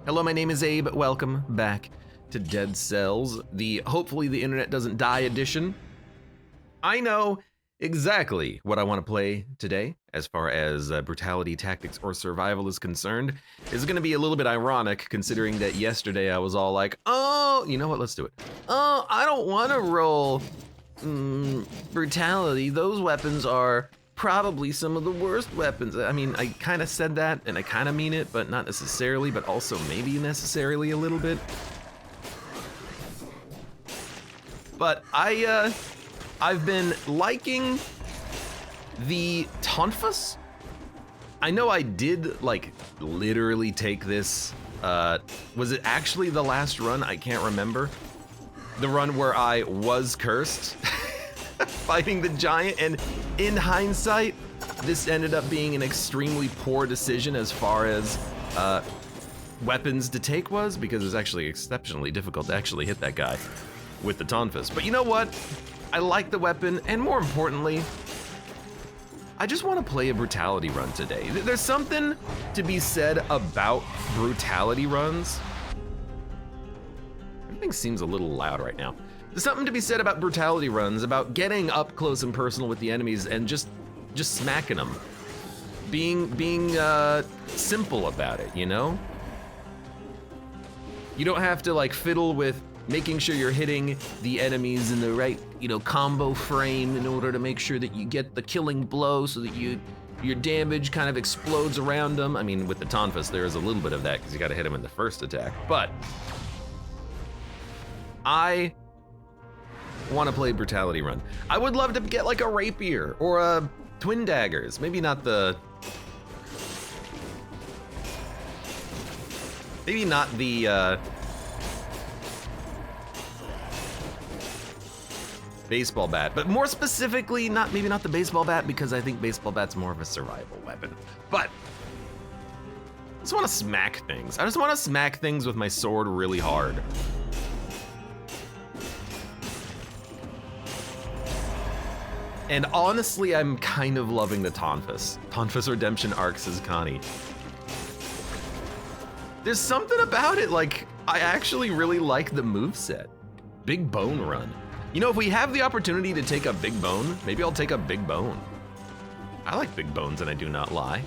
Hello, my name is Abe. Welcome back to Dead Cells, the hopefully the internet doesn't die edition. I know exactly what I want to play today as far as brutality, tactics, or survival is concerned. It's going to be a little bit ironic considering that yesterday I was all like, oh, you know what, let's do it. Oh, I don't want to roll brutality. Those weapons are probably some of the worst weapons. I mean, I kind of said that and I kind of mean it, but not necessarily, but also maybe necessarily a little bit. But I've been liking the Tonfas. I know I did like literally take this, was it actually the last run? I can't remember. The run where I was cursed fighting the giant, and in hindsight, this ended up being an extremely poor decision as far as weapons to take was, because it was actually exceptionally difficult to actually hit that guy with the Tonfas. But you know what? I like the weapon, and more importantly, I just want to play a brutality run today. There's something to be said about brutality runs. Everything seems a little loud right now. There's something to be said about brutality runs, about getting up close and personal with the enemies and just smacking them. Being simple about it, you know? You don't have to like fiddle with making sure you're hitting the enemies in the right, you know, combo frame in order to make sure that you get the killing blow so that your damage kind of explodes around them. I mean, with the Tonfas, there is a little bit of that because you gotta hit him in the first attack, but I want to play brutality run. I would love to get like a rapier or a twin daggers. Maybe not the baseball bat, but more specifically, maybe not the baseball bat, because I think baseball bat's more of a survival weapon. But I just want to smack things. I just want to smack things with my sword really hard. And honestly, I'm kind of loving the Tonfas. Tonfas Redemption Arc, says Connie. There's something about it, like, I actually really like the moveset. Big Bone Run. You know, if we have the opportunity to take a big bone, maybe I'll take a big bone. I like big bones, and I do not lie.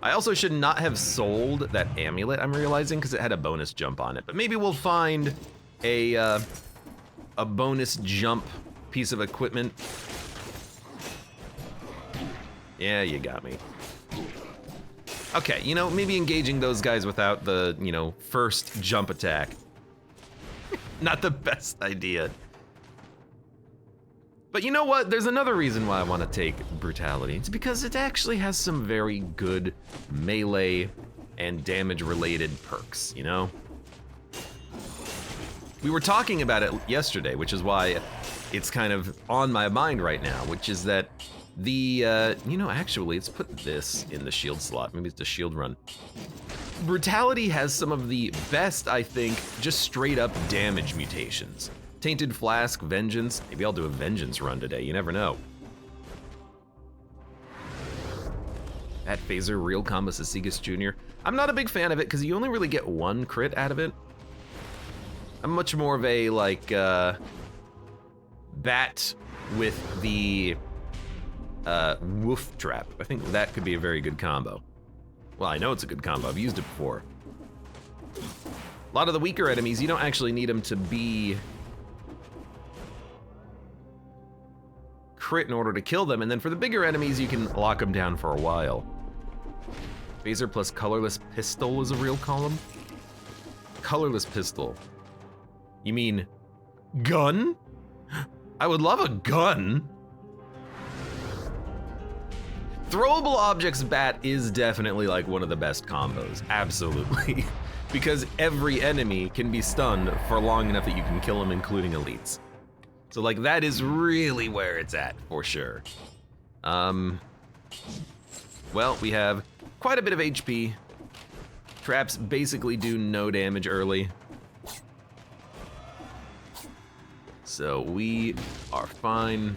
I also should not have sold that amulet, I'm realizing, because it had a bonus jump on it. But maybe we'll find a bonus jump piece of equipment. Yeah, you got me. Okay, you know, maybe engaging those guys without the, you know, first jump attack. Not the best idea. But you know what? There's another reason why I want to take brutality. It's because it actually has some very good melee and damage-related perks, you know? We were talking about it yesterday, which is why it's kind of on my mind right now, which is that the, you know, actually, let's put this in the shield slot. Maybe it's the shield run. Brutality has some of the best, I think, just straight up damage mutations. Tainted Flask, Vengeance. Maybe I'll do a Vengeance run today, you never know. That Phaser, Real Combo Sasigas Jr. I'm not a big fan of it because you only really get one crit out of it. I'm much more of a, like, bat with the Woof Trap. I think that could be a very good combo. Well, I know it's a good combo. I've used it before. A lot of the weaker enemies, you don't actually need them to be crit in order to kill them, and then for the bigger enemies, you can lock them down for a while. Phaser plus Colorless Pistol is a real column? Colorless Pistol. You mean gun? I would love a gun. Throwable Objects Bat is definitely like one of the best combos, absolutely. Because every enemy can be stunned for long enough that you can kill them, including elites. So like that is really where it's at, for sure. Well, we have quite a bit of HP. Traps basically do no damage early. So we are fine.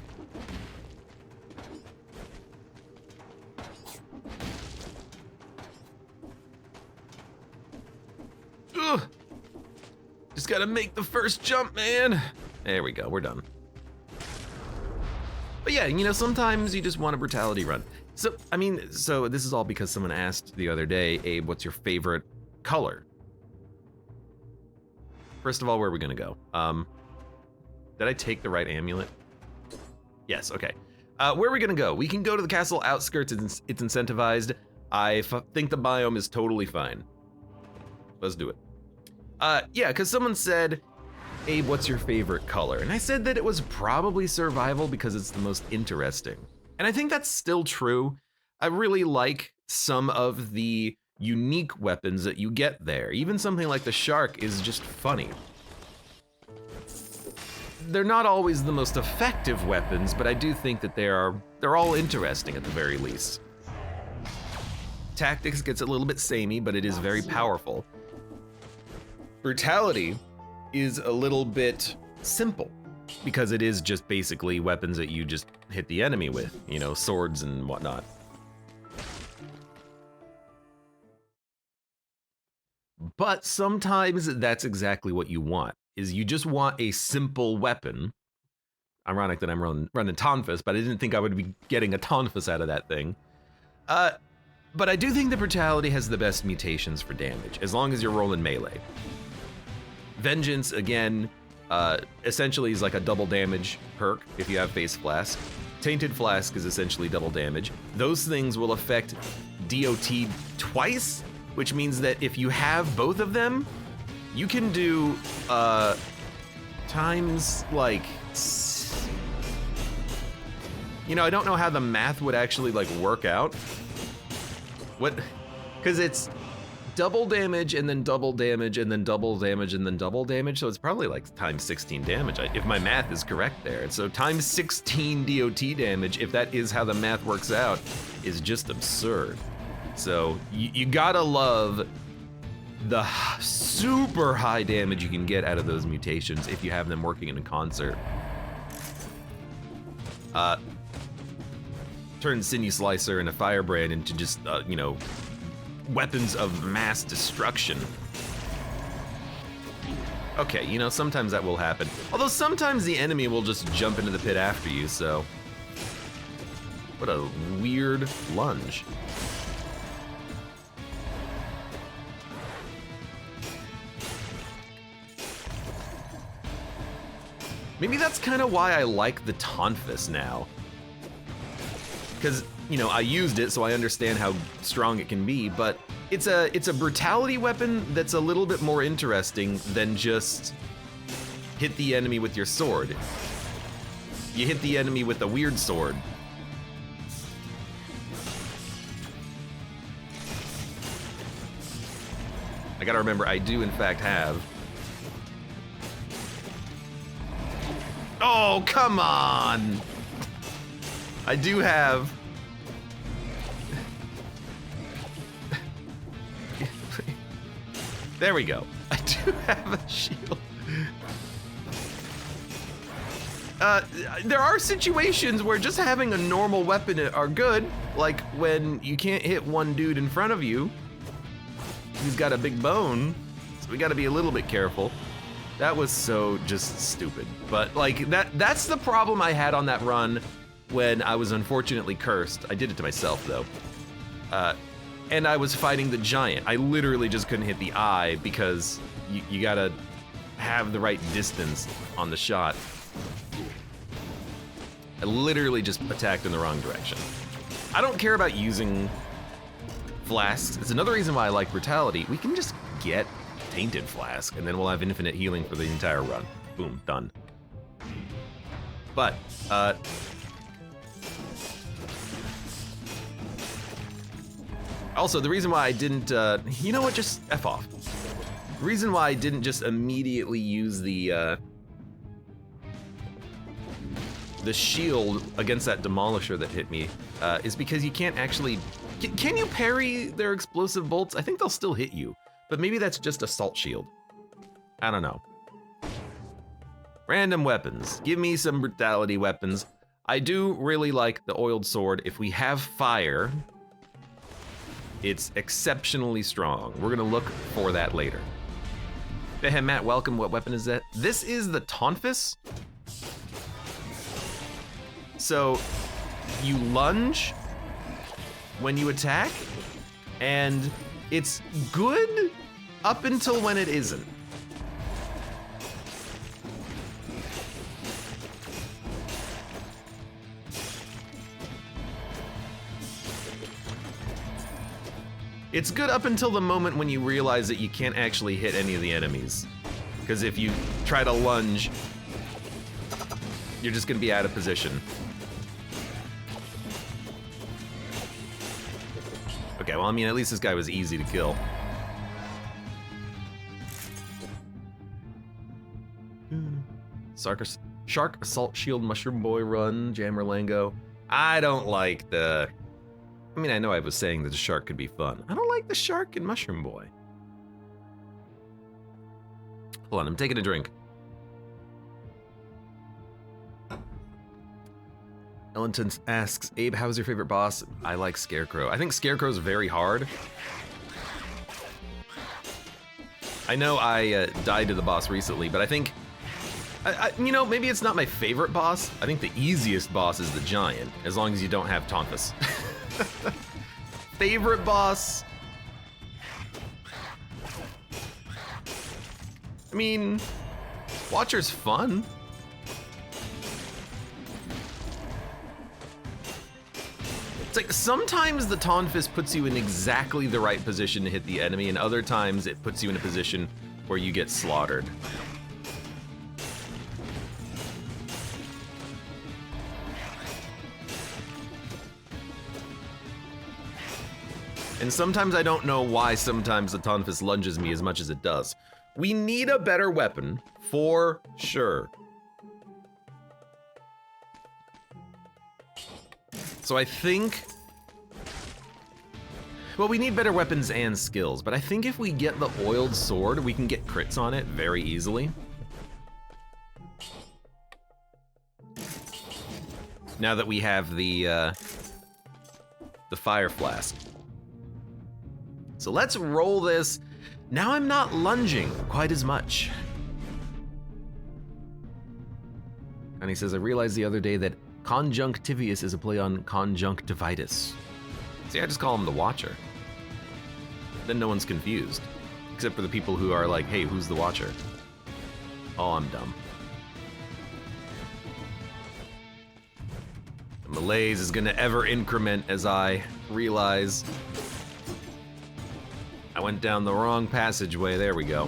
just gotta make the first jump, man. There we go, we're done. But yeah, you know, sometimes you just want a brutality run. So, I mean, so this is all because someone asked the other day, Abe, what's your favorite color? First of all, where are we gonna go? Did I take the right amulet? Yes, okay. Where are we gonna go? We can go to the castle outskirts, it's incentivized. I think the biome is totally fine. Let's do it. Yeah, because someone said, Abe, what's your favorite color? And I said that it was probably survival because it's the most interesting. And I think that's still true. I really like some of the unique weapons that you get there. Even something like the shark is just funny. They're not always the most effective weapons, but I do think that they're all interesting at the very least. Tactics gets a little bit samey, but it is very powerful. Brutality is a little bit simple because it is just basically weapons that you just hit the enemy with, you know, swords and whatnot. But sometimes that's exactly what you want, is you just want a simple weapon. Ironic that I'm running Tonfus, but I didn't think I would be getting a Tonfus out of that thing. But I do think the Brutality has the best mutations for damage, as long as you're rolling melee. Vengeance, again, essentially is like a double damage perk if you have Phase Flask. Tainted Flask is essentially double damage. Those things will affect DOT twice, which means that if you have both of them, you can do times like, you know, I don't know how the math would actually like work out. What, because it's double damage and then double damage and then double damage and then double damage, so it's probably like times 16 damage, if my math is correct there. And so times 16 DOT damage, if that is how the math works out, is just absurd. So you gotta love the super high damage you can get out of those mutations if you have them working in a concert. Turn Sinew Slicer and a Firebrand into just, you know, weapons of mass destruction. Okay, you know, sometimes that will happen. Although sometimes the enemy will just jump into the pit after you, so. What a weird lunge. Maybe that's kind of why I like the Tonfus now. Because, you know, I used it, so I understand how strong it can be, but it's a brutality weapon that's a little bit more interesting than just hit the enemy with your sword. You hit the enemy with a weird sword. I gotta remember, I do in fact have. Oh, come on! I do have. There we go. I do have a shield. There are situations where just having a normal weapon are good, like when you can't hit one dude in front of you. He's got a big bone, so we gotta be a little bit careful. That was so just stupid. But like that's the problem I had on that run when I was unfortunately cursed. I did it to myself though. And I was fighting the giant. I literally just couldn't hit the eye because you gotta have the right distance on the shot. I literally just attacked in the wrong direction. I don't care about using flasks. It's another reason why I like Brutality. We can just get Tainted Flask and then we'll have infinite healing for the entire run. Boom, done. But, also, the reason why I didn't, you know what, just F off. The reason why I didn't just immediately use the shield against that Demolisher that hit me is because you can't actually, can you parry their explosive bolts? I think they'll still hit you, but maybe that's just Assault Shield. I don't know. Random weapons, give me some Brutality weapons. I do really like the Oiled Sword. If we have fire, it's exceptionally strong. We're gonna look for that later. Hey, Matt, welcome. What weapon is that? This is the Tonfus. So you lunge when you attack, and it's good up until when it isn't. It's good up until the moment when you realize that you can't actually hit any of the enemies. Because if you try to lunge, you're just gonna be out of position. Okay, well, I mean, at least this guy was easy to kill. Shark Assault Shield Mushroom Boy Run, Jammer Lango. I don't like the... I mean, I know I was saying that the shark could be fun. I don't like the shark and Mushroom Boy. Hold on, I'm taking a drink. Ellington asks, Abe, how's your favorite boss? I like Scarecrow. I think Scarecrow's very hard. I know I died to the boss recently, but I think, you know, maybe it's not my favorite boss. I think the easiest boss is the giant, as long as you don't have Tonfus. Favorite boss? I mean, Watcher's fun. It's like sometimes the Tonfus puts you in exactly the right position to hit the enemy, and other times it puts you in a position where you get slaughtered. And sometimes I don't know why sometimes the Tonfus lunges me as much as it does. We need a better weapon, for sure. So I think... Well, we need better weapons and skills, but I think if we get the oiled sword, we can get crits on it very easily. Now that we have the fire flask. So let's roll this. Now I'm not lunging quite as much. And he says, I realized the other day that conjunctivius is a play on conjunctivitis. See, I just call him the Watcher. Then no one's confused. Except for the people who are like, hey, who's the Watcher? Oh, I'm dumb. The malaise is gonna ever increment as I realize I went down the wrong passageway. There we go.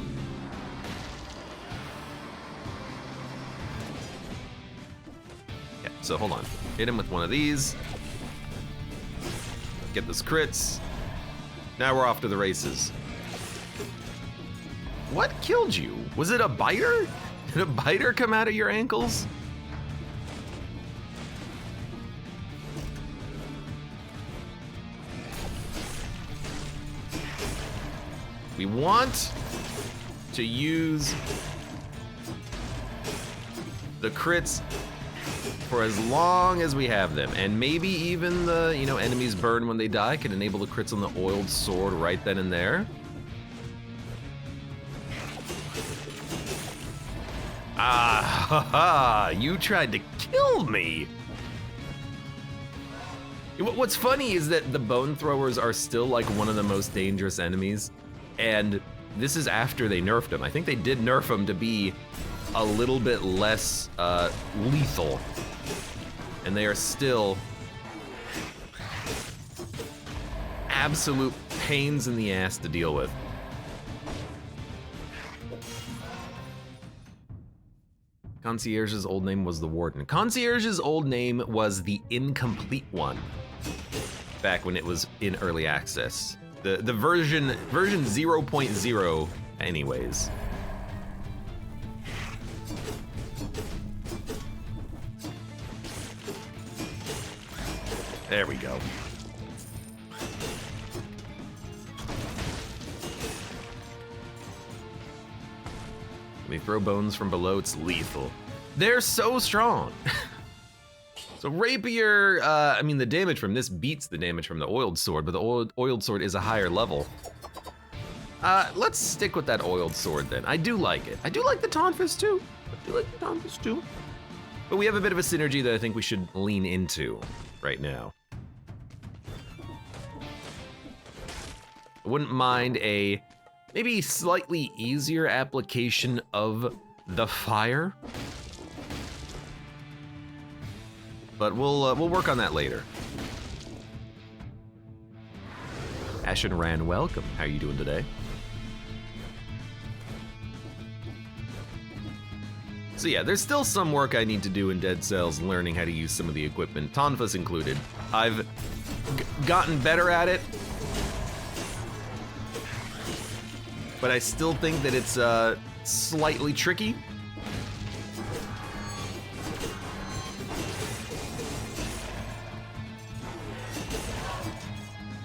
Yeah, so hold on. Hit him with one of these. Get those crits. Now we're off to the races. What killed you? Was it a biter? Did a biter come out of your ankles? We want to use the crits for as long as we have them, and maybe even the, you know, enemies burn when they die can enable the crits on the oiled sword right then and there. Ah, ha, ha, you tried to kill me. What's funny is that the bone throwers are still like one of the most dangerous enemies. And this is after they nerfed him. I think they did nerf him to be a little bit less lethal. And they are still absolute pains in the ass to deal with. Concierge's old name was the Warden. Concierge's old name was the Incomplete One, back when it was in early access. The version 0.0 anyways. There we go. When they throw bones from below, it's lethal. They're so strong. So rapier, I mean, the damage from this beats the damage from the oiled sword, but the oiled sword is a higher level. Let's stick with that oiled sword then. I do like it. I do like the tonfas too. But we have a bit of a synergy that I think we should lean into right now. I wouldn't mind a maybe slightly easier application of the fire. But we'll work on that later. Ash and Ran, welcome. How are you doing today? So yeah, there's still some work I need to do in Dead Cells, learning how to use some of the equipment, tonfas included. I've gotten better at it, but I still think that it's slightly tricky.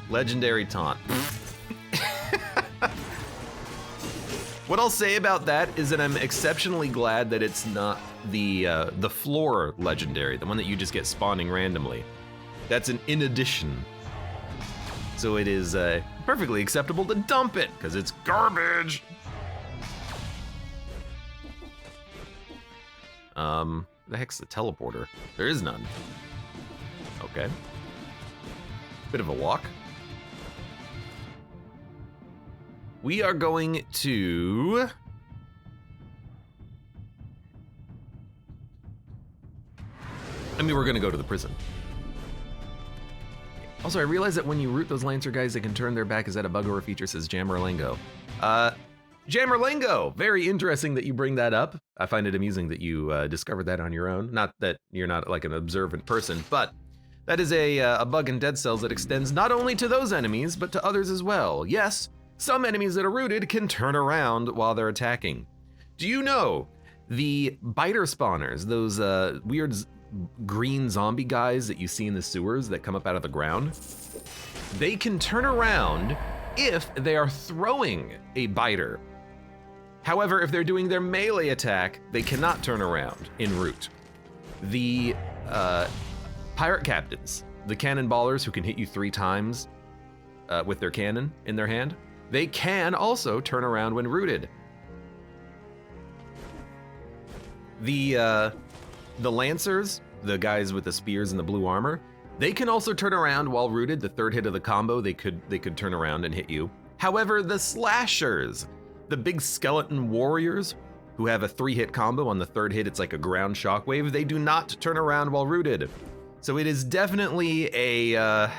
Legendary taunt. What I'll say about that is that I'm exceptionally glad that it's not the floor legendary, the one that you just get spawning randomly. That's an in addition. So it is perfectly acceptable to dump it, because it's garbage. The heck's the teleporter? There is none. Okay. Bit of a walk. We are going to... we're gonna go to the prison. Also, I realize that when you root those Lancer guys, they can turn their back. Is that a bug or a feature? Says Jammerlingo. Jammerlingo, very interesting that you bring that up. I find it amusing that you discovered that on your own. Not that you're not like an observant person, but that is a bug in Dead Cells that extends not only to those enemies, but to others as well. Yes, some enemies that are rooted can turn around while they're attacking. Do you know the biter spawners, those weird green zombie guys that you see in the sewers that come up out of the ground? They can turn around if they are throwing a biter. However, if they're doing their melee attack, they cannot turn around en route. The pirate captains, the cannonballers who can hit you 3 times with their cannon in their hand, they can also turn around when rooted. The Lancers, the guys with the spears and the blue armor, they can also turn around while rooted. The 3rd hit of the combo, they could turn around and hit you. However, the Slashers, the big skeleton warriors who have a 3-hit combo, on the 3rd hit it's like a ground shockwave, they do not turn around while rooted. So it is definitely a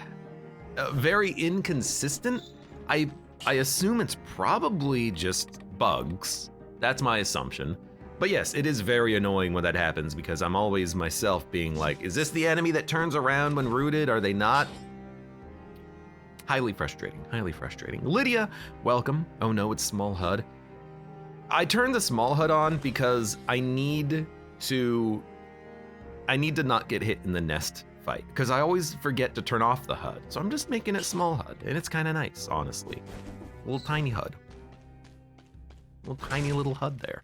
very inconsistent. I assume it's probably just bugs. That's my assumption. But yes, it is very annoying when that happens, because I'm always myself being like, is this the enemy that turns around when rooted? Are they not? Highly frustrating, highly frustrating. Lydia, welcome. Oh no, it's small HUD. I turned the small HUD on because I need to not get hit in the nest fight, because I always forget to turn off the HUD. So I'm just making it small HUD, and it's kind of nice, honestly. Little tiny HUD. Little tiny little HUD there.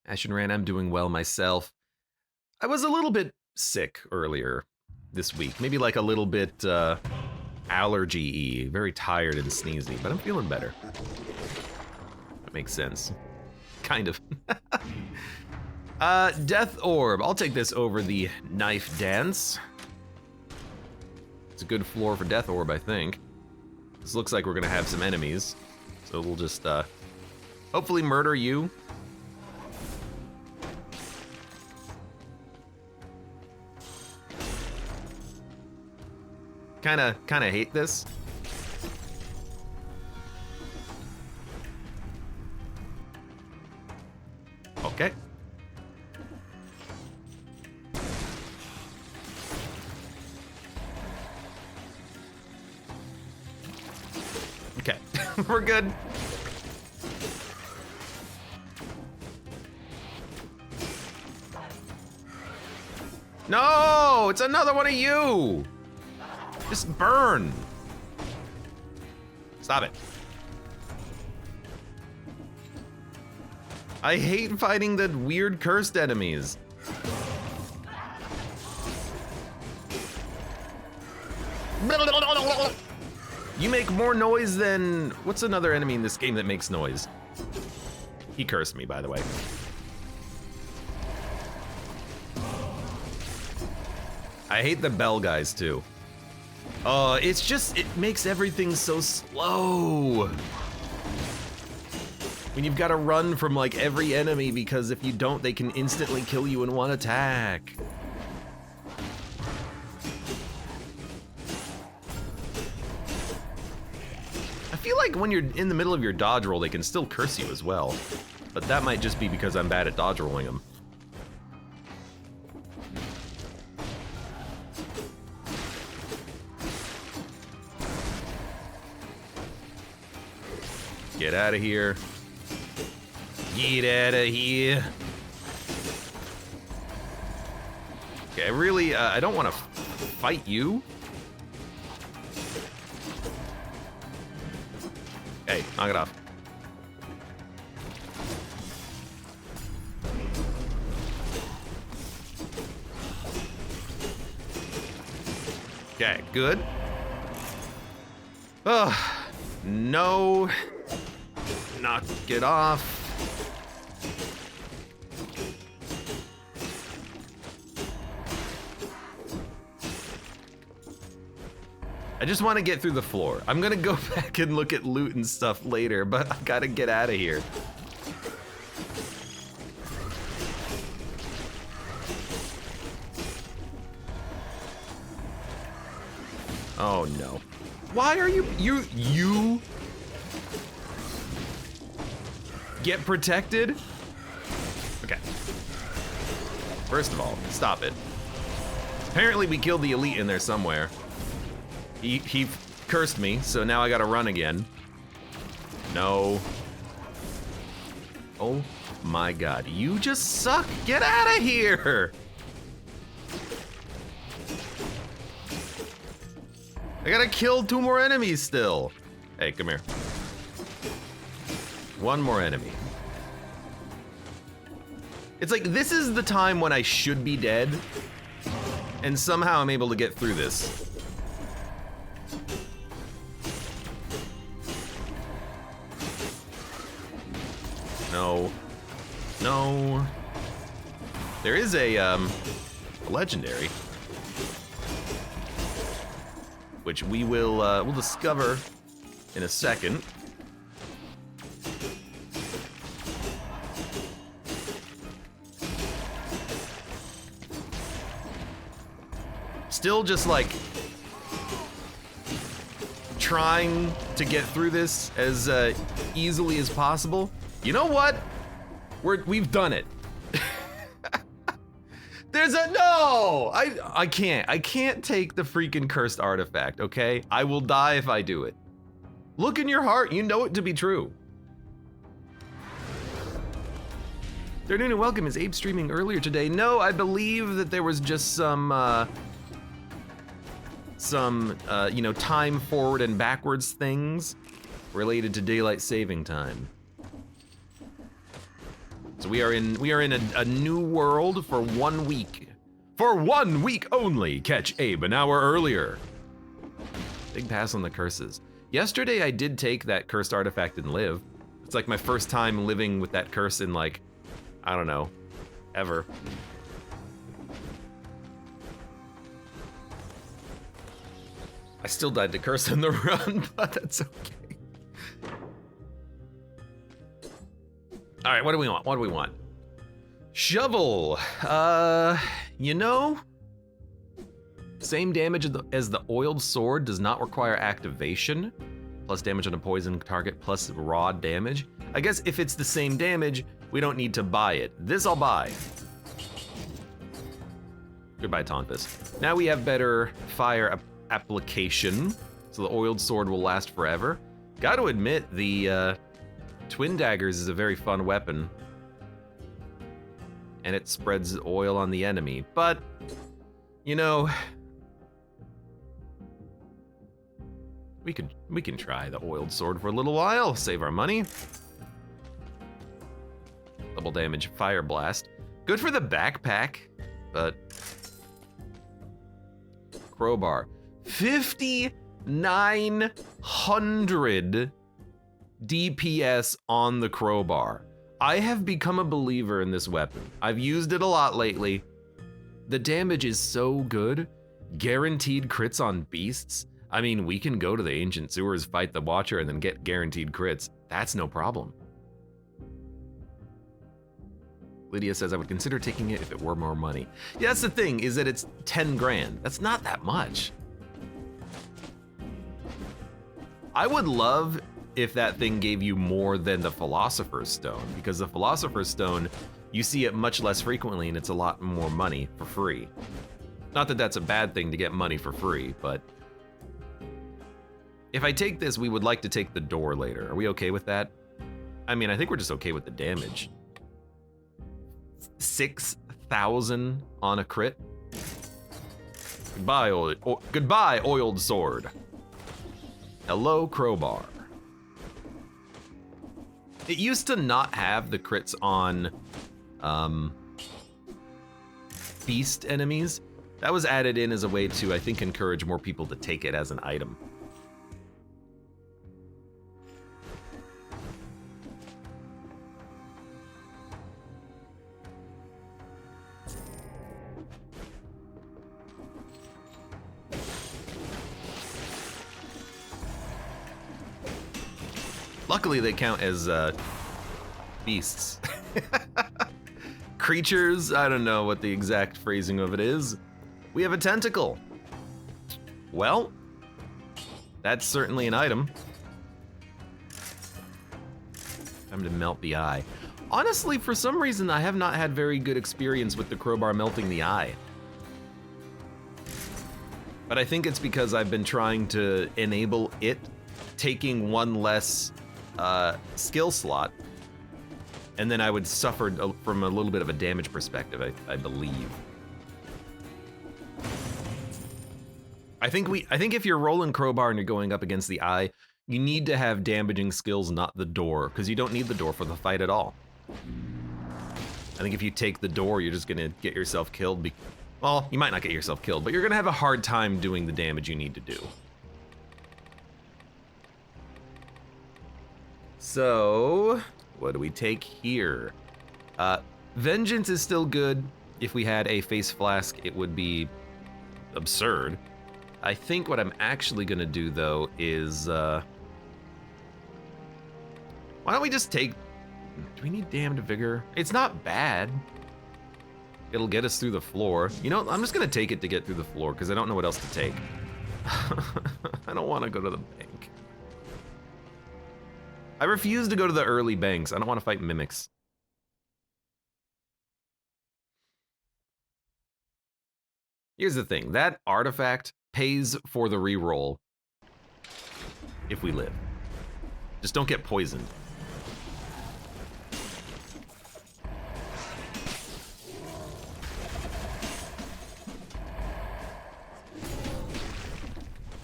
Ash and Ran, I'm doing well myself. I was a little bit sick earlier this week. Maybe like a little bit allergy-y. Very tired and sneezy, but I'm feeling better. That makes sense. Kind of. Death Orb. I'll take this over the Knife Dance. It's a good floor for Death Orb, I think. This looks like we're gonna have some enemies, so we'll just hopefully murder you. Kinda hate this. Okay. Okay, we're good. No, it's another one of you. Just burn. Stop it. I hate fighting the weird cursed enemies. You make more noise than... What's another enemy in this game that makes noise? He cursed me, by the way. I hate the bell guys, too. It's just... It makes everything so slow. When you've got to run from, like, every enemy, because if you don't, they can instantly kill you in one attack. I feel like when you're in the middle of your dodge roll, they can still curse you as well. But that might just be because I'm bad at dodge rolling them. Get out of here. Get out of here. Okay, I don't want to fight you. Hey, knock it off. Okay, good. Ugh, no. Knock it off. I just want to get through the floor. I'm gonna go back and look at loot and stuff later, but I gotta get out of here. Oh no. Why are you get protected? Okay. First of all, stop it. Apparently we killed the elite in there somewhere. He cursed me, so now I gotta run again. No. Oh my god, you just suck. Get out of here. I gotta kill 2 more enemies still. Hey, come here. 1 more enemy. It's like, this is the time when I should be dead, and somehow I'm able to get through this. No. No. There is a legendary, which we will we'll discover in a second. Still just like trying to get through this as easily as possible. You know what? We've done it. There's a no! I can't take the freaking cursed artifact, okay? I will die if I do it. Look in your heart, you know it to be true. Afternoon and welcome. Is Abe streaming earlier today? No, I believe that there was just some you know, time forward and backwards things related to daylight saving time. So we are in a new world for 1 week. For 1 week only, catch Abe an hour earlier. Big pass on the curses. Yesterday I did take that cursed artifact and live. It's like my first time living with that curse in like, I don't know, ever. I still died to curse in the run, but that's okay. All right, what do we want? What do we want? Shovel. You know, same damage as the oiled sword, does not require activation. Plus damage on a poison target, plus raw damage. I guess if it's the same damage, we don't need to buy it. This I'll buy. Goodbye, Tonfus. Now we have better fire application, so the oiled sword will last forever. Got to admit, the twin daggers is a very fun weapon, and it spreads oil on the enemy. But you know, we can try the oiled sword for a little while, save our money. Double damage fire blast, good for the backpack, but crowbar. 50 900 DPS on the crowbar. I have become a believer in this weapon. I've used it a lot lately. The damage is so good. Guaranteed crits on beasts. I mean, we can go to the ancient sewers, fight the Watcher, and then get guaranteed crits. That's no problem. Lydia says, I would consider taking it if it were more money. Yeah, that's the thing, is that it's 10 grand. That's not that much. I would love if that thing gave you more than the Philosopher's Stone, because the Philosopher's Stone, you see it much less frequently and it's a lot more money for free. Not that that's a bad thing to get money for free, but if I take this, we would like to take the door later. Are we okay with that? I mean, I think we're just okay with the damage. 6,000 on a crit. Goodbye, oiled sword. Hello, crowbar. It used to not have the crits on beast enemies. That was added in as a way to, I think, encourage more people to take it as an item. Luckily, they count as beasts. Creatures, I don't know what the exact phrasing of it is. We have a tentacle. Well, that's certainly an item. Time to melt the eye. Honestly, for some reason, I have not had very good experience with the crowbar melting the eye. But I think it's because I've been trying to enable it taking one less skill slot, and then I would suffer from a little bit of a damage perspective, I believe. I think if you're rolling crowbar and you're going up against the eye, you need to have damaging skills, not the door, because you don't need the door for the fight at all. I think if you take the door, you're just gonna get yourself killed. Well, you might not get yourself killed, but you're gonna have a hard time doing the damage you need to do. So, what do we take here? Vengeance is still good. If we had a face flask, it would be absurd. I think what I'm actually gonna do though is, why don't we just take, do we need damned vigor? It's not bad. It'll get us through the floor. You know, I'm just gonna take it to get through the floor because I don't know what else to take. I don't wanna go to the bank. I refuse to go to the early banks. I don't want to fight mimics. Here's the thing, that artifact pays for the reroll if we live. Just don't get poisoned.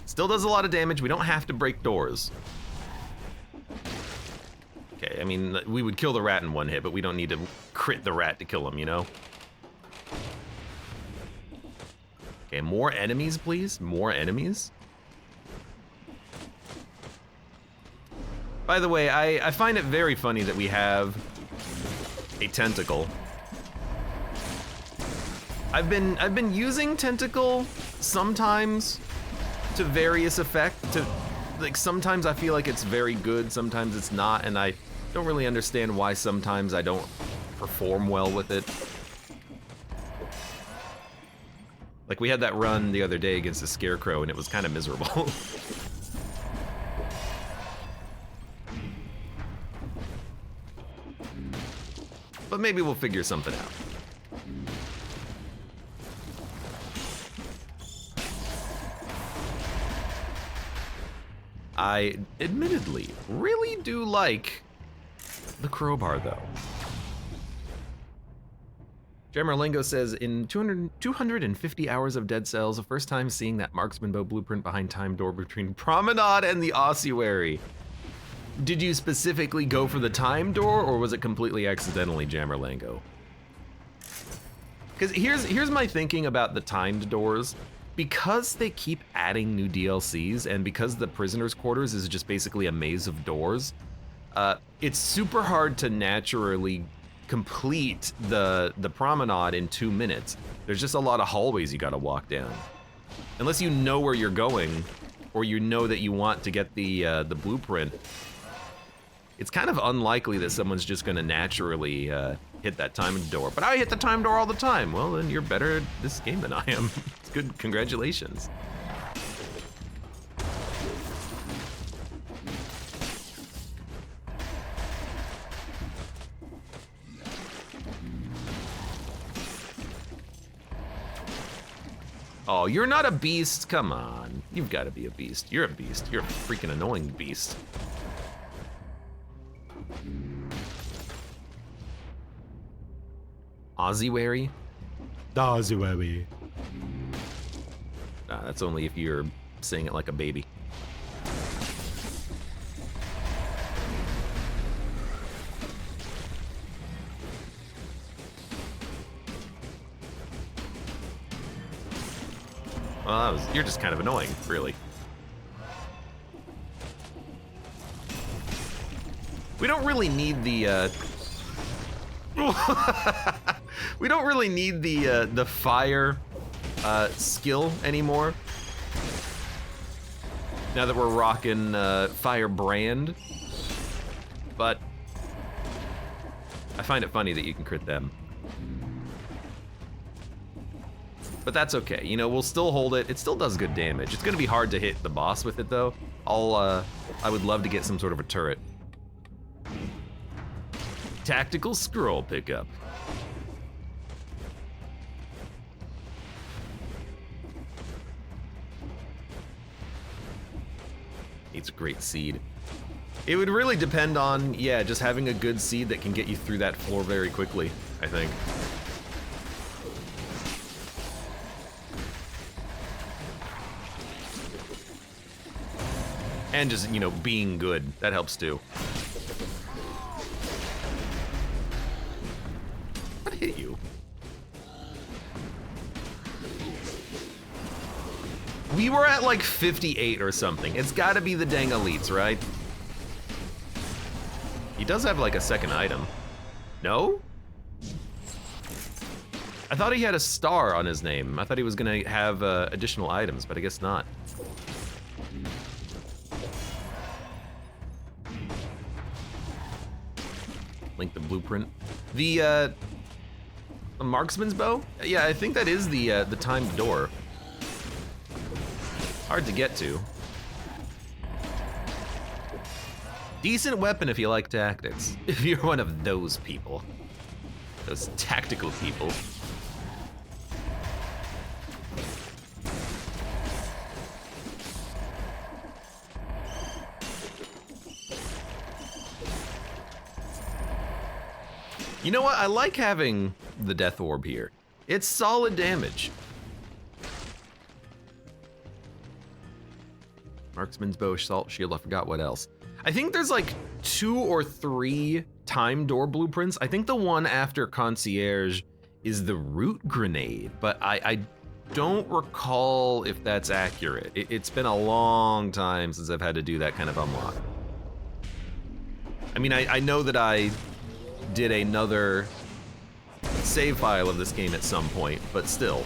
Still does a lot of damage. We don't have to break doors. Okay, I mean, we would kill the rat in one hit, but we don't need to crit the rat to kill him, you know? Okay, more enemies, please. More enemies. By the way, I find it very funny that we have a tentacle. I've been using tentacle sometimes to various effect. Like sometimes I feel like it's very good, sometimes it's not, and I don't really understand why sometimes I don't perform well with it. Like we had that run the other day against the Scarecrow and it was kind of miserable. But maybe we'll figure something out. I admittedly really do like the crowbar though. Jammerlingo says, in 250 hours of Dead Cells, the first time seeing that marksman bow blueprint behind time door between Promenade and the ossuary. Did you specifically go for the time door, or was it completely accidentally, Jammerlingo? Because here's my thinking about the timed doors. because they keep adding new DLCs and because the prisoners' quarters is just basically a maze of doors, it's super hard to naturally complete the promenade in 2 minutes. There's just a lot of hallways you gotta walk down. Unless you know where you're going, or you know that you want to get the blueprint, it's kind of unlikely that someone's just gonna naturally hit that timed door. But I hit the timed door all the time. Well, then you're better at this game than I am. It's good, congratulations. Oh, you're not a beast? Come on. You've got to be a beast. You're a beast. You're a freaking annoying beast. Ossuary? Ossuary. That's only if you're saying it like a baby. Well, you're just kind of annoying, really. We don't really need the, we don't really need the fire skill anymore. Now that we're rocking fire brand. But I find it funny that you can crit them. But that's okay, you know, we'll still hold it. It still does good damage. It's gonna be hard to hit the boss with it though. I would love to get some sort of a turret. Tactical scroll pickup. It's a great seed. It would really depend on, yeah, just having a good seed that can get you through that floor very quickly, I think. And just, you know, being good, that helps too. What hit you? We were at like 58 or something. It's gotta be the dang elites, right? He does have like a second item. No? I thought he had a star on his name. I thought he was gonna have additional items, but I guess not. Link the blueprint. The marksman's bow? Yeah, I think that is the timed door. Hard to get to. Decent weapon if you like tactics. If you're one of those people. Those tactical people. You know what? I like having the death orb here. It's solid damage. Marksman's bow, salt shield, I forgot what else. I think there's like 2 or 3 time door blueprints. I think the one after concierge is the root grenade, but I don't recall if that's accurate. It's been a long time since I've had to do that kind of unlock. I mean, I know that I did another save file of this game at some point, but still.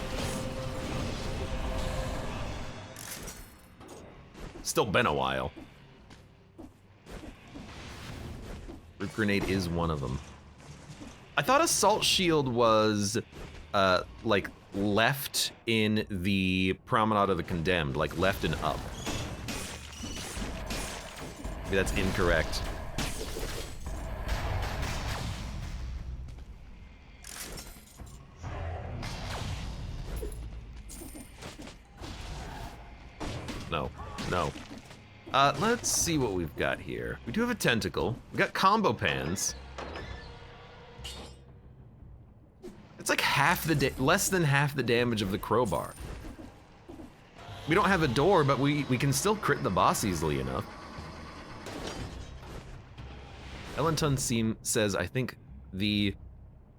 Still been a while. Root grenade is one of them. I thought assault shield was like left in the Promenade of the Condemned, like left and up. Maybe that's incorrect. No, no. Let's see what we've got here. We do have a tentacle. We got combo pans. It's like less than half the damage of the crowbar. We don't have a door, but we can still crit the boss easily enough. Ellenton says, I think the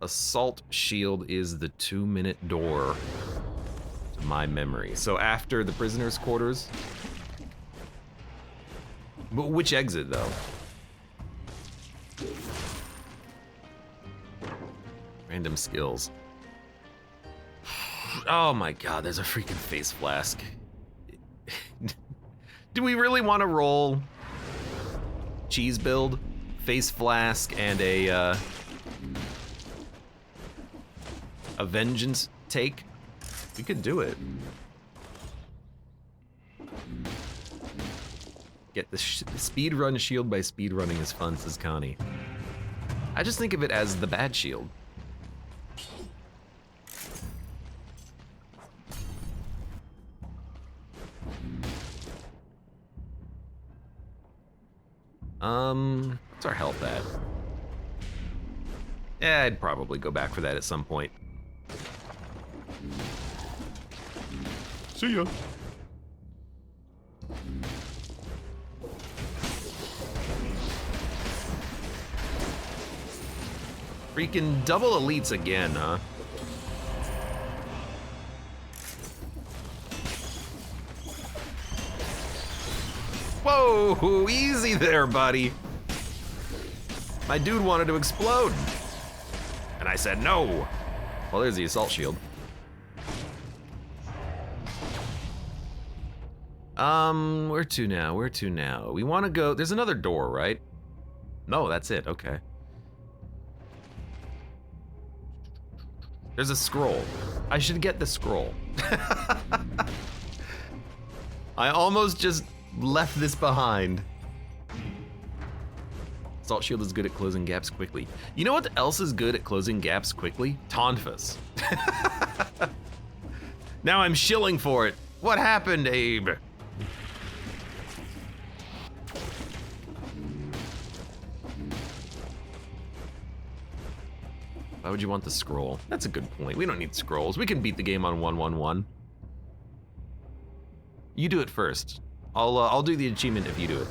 assault shield is the 2-minute door to my memory. So after the prisoner's quarters. But which exit though? Random skills. Oh my god, there's a freaking face flask. Do we really want to roll cheese build, face flask, and a vengeance take? We could do it. Get the speed run shield by speed running is fun, says Connie. I just think of it as the bad shield. What's our health at? Yeah, I'd probably go back for that at some point. See ya. Freaking double elites again, huh? Whoa, easy there, buddy. My dude wanted to explode. And I said no. Well, there's the assault shield. Where to now? Where to now? We want to go, there's another door, right? No, that's it, okay. There's a scroll. I should get the scroll. I almost just left this behind. Assault shield is good at closing gaps quickly. You know what else is good at closing gaps quickly? Tonfas. Now I'm shilling for it. What happened, Abe? Why would you want the scroll? That's a good point. We don't need scrolls. We can beat the game on 1-1-1. You do it first. I'll do the achievement if you do it.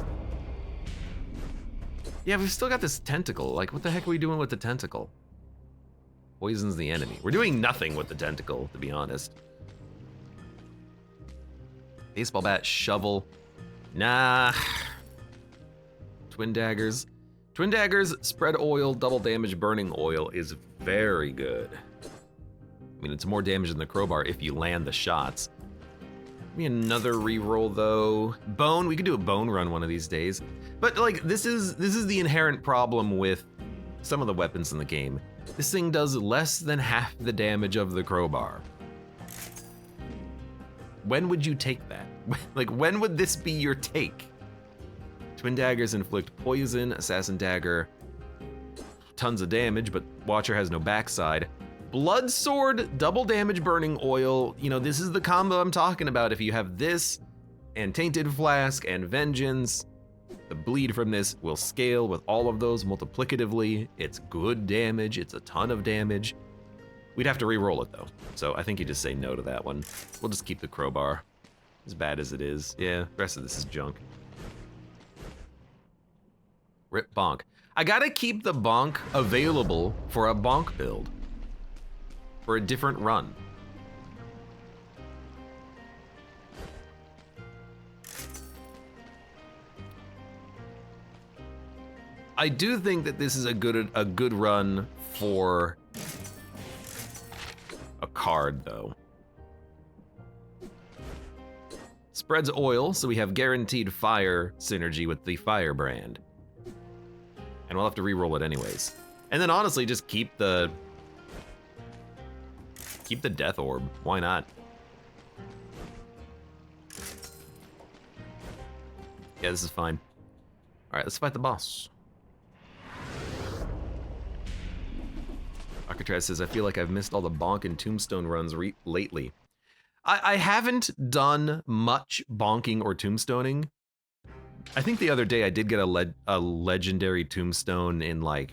Yeah, we've still got this tentacle. Like, what the heck are we doing with the tentacle? Poisons the enemy. We're doing nothing with the tentacle, to be honest. Baseball bat, shovel. Nah. Twin daggers. Twin daggers, spread oil, double damage, burning oil is very good. I mean, it's more damage than the crowbar if you land the shots. Give me another reroll though. Bone, we could do a bone run one of these days. But like, this is the inherent problem with some of the weapons in the game. This thing does less than half the damage of the crowbar. When would you take that? Like, when would this be your take? Twin daggers inflict poison, assassin dagger, tons of damage, but Watcher has no backside. Blood sword, double damage, burning oil. You know, this is the combo I'm talking about. If you have this and tainted flask and vengeance, the bleed from this will scale with all of those multiplicatively. It's good damage, it's a ton of damage. We'd have to re-roll it though. So I think you just say no to that one. We'll just keep the crowbar, as bad as it is. Yeah, the rest of this is junk. Rip bonk. I gotta keep the bonk available for a bonk build. For a different run. I do think that this is a good run for a card though. Spreads oil, so we have guaranteed fire synergy with the firebrand. And we'll have to re-roll it anyways. And then honestly, just keep the death orb. Why not? Yeah, this is fine. All right, let's fight the boss. Alcatraz says, I feel like I've missed all the bonk and tombstone runs lately. I haven't done much bonking or tombstoning. I think the other day I did get a legendary tombstone in like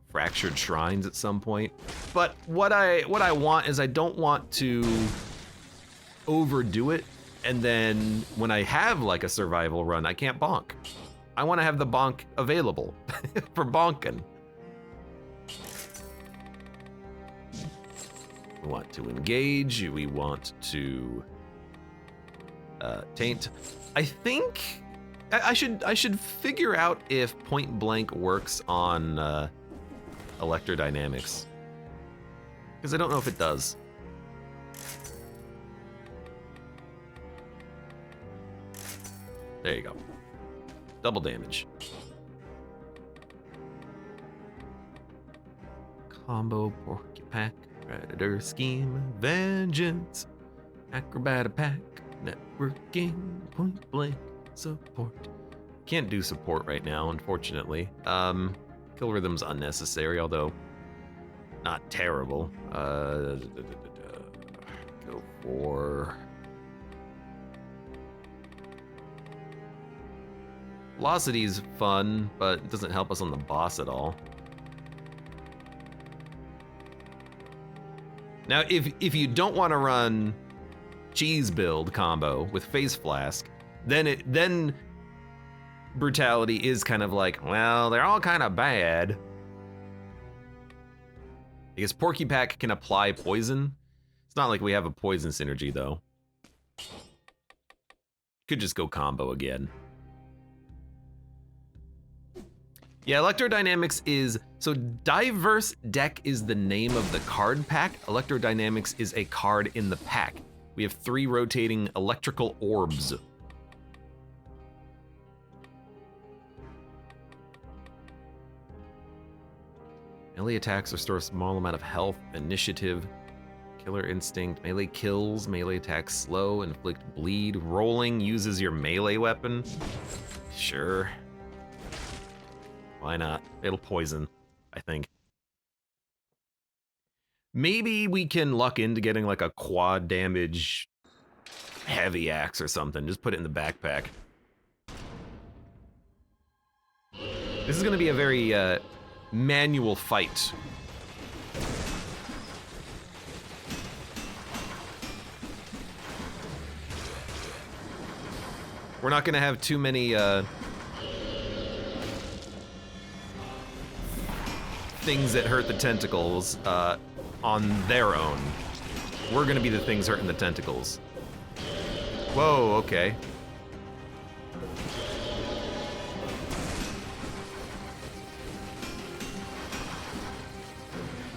Fractured Shrines at some point. But what I want is I don't want to overdo it, and then when I have like a survival run, I can't bonk. I want to have the bonk available for bonking. We want to engage. We want to taint. I think I should figure out if point blank works on electrodynamics, because I don't know if it does. There you go. Double damage. Combo, Porky-Pack, Predator Scheme, Vengeance, Acrobat Attack, Networking, Point Blank, Support. Can't do support right now, unfortunately. Kill Rhythm's unnecessary, although not terrible. Go for... Velocity's fun, but it doesn't help us on the boss at all. Now, if you don't want to run cheese build combo with Phase Flask, then Brutality is kind of like, well, they're all kind of bad. Because Porky-Pack can apply poison. It's not like we have a poison synergy, though. Could just go combo again. Yeah, Electrodynamics is, so Diverse Deck is the name of the card pack. Electrodynamics is a card in the pack. We have 3 rotating electrical orbs. Melee attacks restore a small amount of health, initiative, killer instinct, melee kills, melee attacks slow, inflict bleed, rolling uses your melee weapon. Sure. Why not? It'll poison, I think. Maybe we can luck into getting like a quad damage heavy axe or something. Just put it in the backpack. This is gonna be a very manual fight. We're not gonna have too many things that hurt the tentacles on their own. We're gonna be the things hurting the tentacles. Whoa, okay.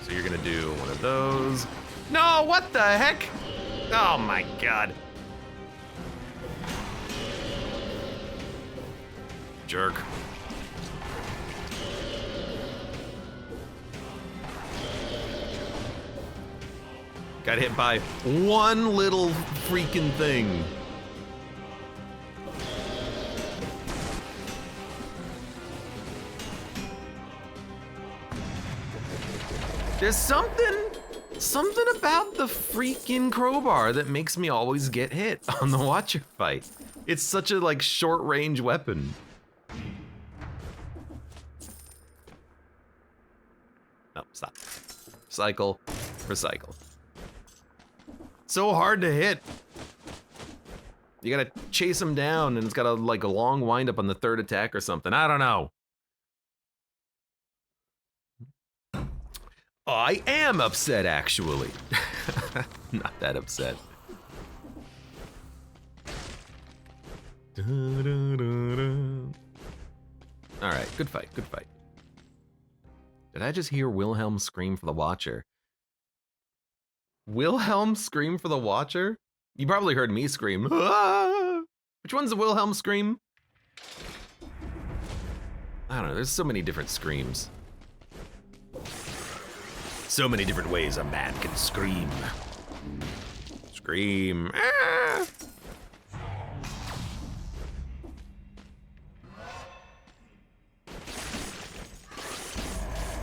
So you're gonna do one of those. No, what the heck? Oh my god. Jerk. Got hit by one little freaking thing. There's something about the freaking crowbar that makes me always get hit on the Watcher fight. It's such a like short range weapon. No, stop. Cycle, recycle. So hard to hit. You gotta chase him down, and it's got a like a long wind up on the 3rd attack or something. I don't know. Oh, I am upset, actually. Not that upset. All right, good fight, good fight. Did I just hear Wilhelm scream for the Watcher? Wilhelm scream for the Watcher? You probably heard me scream. Ah! Which one's the Wilhelm scream? I don't know, there's so many different screams. So many different ways a man can scream. Scream. Ah!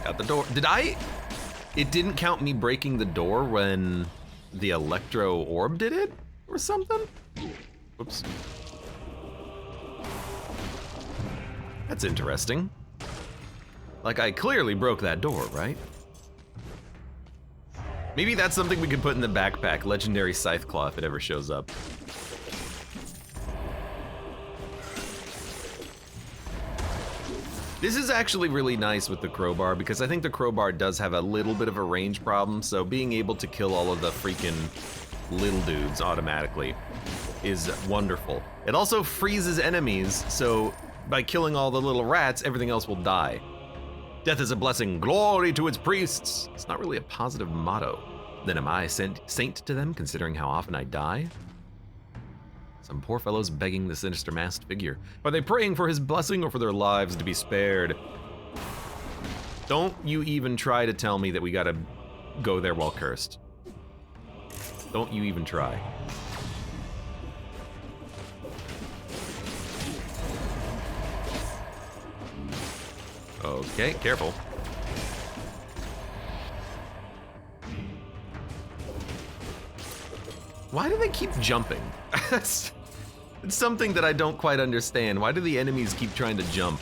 Got the door. Did I? It didn't count me breaking the door when the electro orb did it or something? Whoops. That's interesting. Like I clearly broke that door, right? Maybe that's something we could put in the backpack, legendary scythe claw if it ever shows up. This is actually really nice with the crowbar because I think the crowbar does have a little bit of a range problem, so being able to kill all of the freaking little dudes automatically is wonderful. It also freezes enemies, so by killing all the little rats, everything else will die. Death is a blessing, glory to its priests. It's not really a positive motto. Then am I a saint to them, considering how often I die? Some poor fellows begging the sinister masked figure. Are they praying for his blessing or for their lives to be spared? Don't you even try to tell me that we gotta go there while cursed. Don't you even try. Okay, careful. Why do they keep jumping? It's something that I don't quite understand. Why do the enemies keep trying to jump?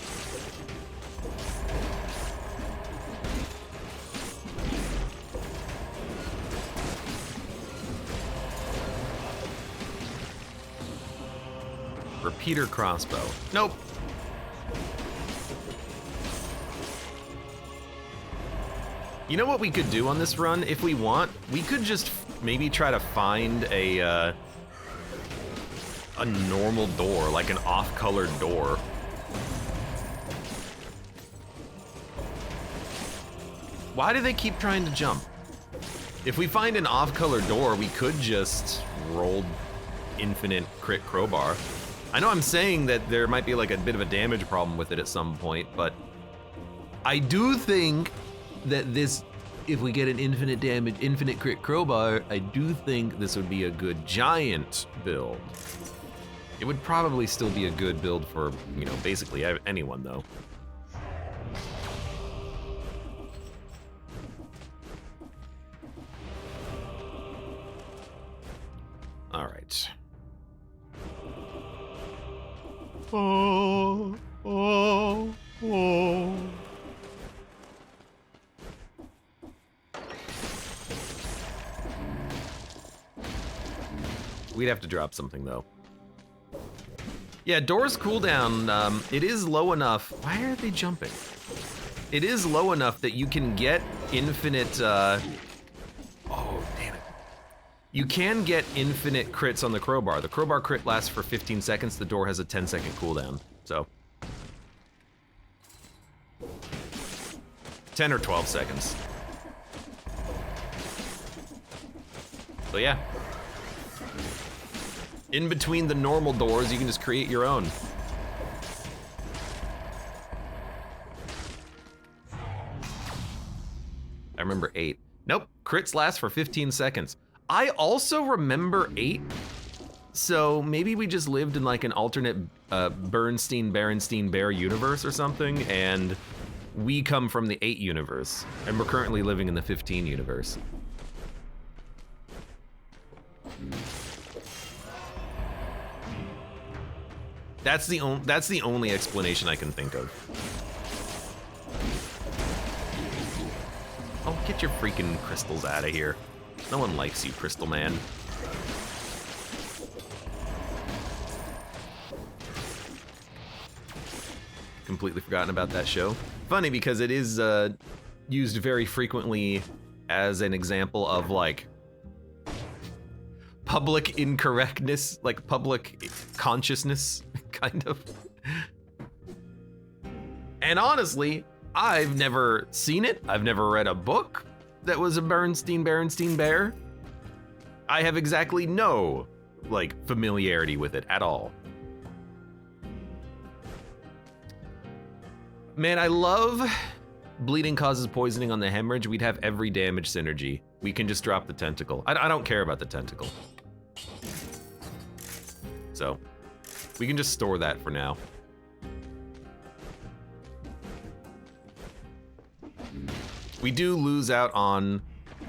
Repeater crossbow. Nope. You know what we could do on this run, if we want? We could just maybe try to find a normal door, like an off-colored door. Why do they keep trying to jump? If we find an off-colored door, we could just roll infinite crit crowbar. I know I'm saying that there might be like a bit of a damage problem with it at some point, but I do think that this, if we get an infinite damage, infinite crit crowbar, I do think this would be a good giant build. It would probably still be a good build for, you know, basically anyone though. All right. Oh, oh, oh. We'd have to drop something though. Yeah, doors cooldown, it is low enough. Why are they jumping? It is low enough that you can get infinite, oh, damn it. You can get infinite crits on the crowbar. The crowbar crit lasts for 15 seconds. The door has a 10-second cooldown, so. 10 or 12 seconds. So yeah. In between the normal doors, you can just create your own. I remember 8. Nope, crits last for 15 seconds. I also remember 8, so maybe we just lived in like an alternate Berenstein Bear universe or something, and we come from the 8 universe, and we're currently living in the 15 universe. That's the only explanation I can think of. Oh, get your freaking crystals out of here. No one likes you, Crystal Man. Completely forgotten about that show. Funny because it is used very frequently as an example of like public incorrectness, like public consciousness, kind of. And honestly, I've never seen it. I've never read a book that was a Berenstein Bear. I have exactly no, like, familiarity with it at all. Man, I love bleeding causes poisoning on the hemorrhage. We'd have every damage synergy. We can just drop the tentacle. I don't care about the tentacle. So, we can just store that for now. We do lose out on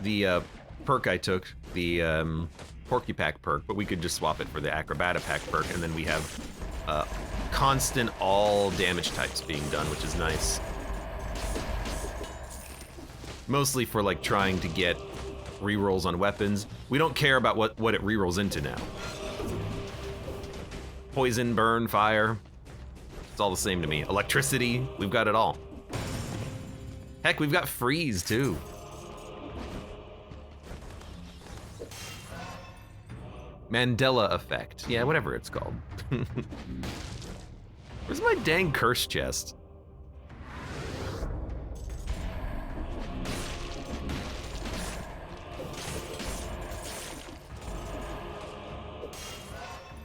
the perk I took, the Porky-Pack perk, but we could just swap it for the Acrobata-Pack perk, and then we have constant all damage types being done, which is nice. Mostly for like trying to get rerolls on weapons. We don't care about what it rerolls into now. Poison, burn, fire. It's all the same to me. Electricity, we've got it all. Heck, we've got freeze too. Mandela effect. Yeah, whatever it's called. Where's my dang curse chest?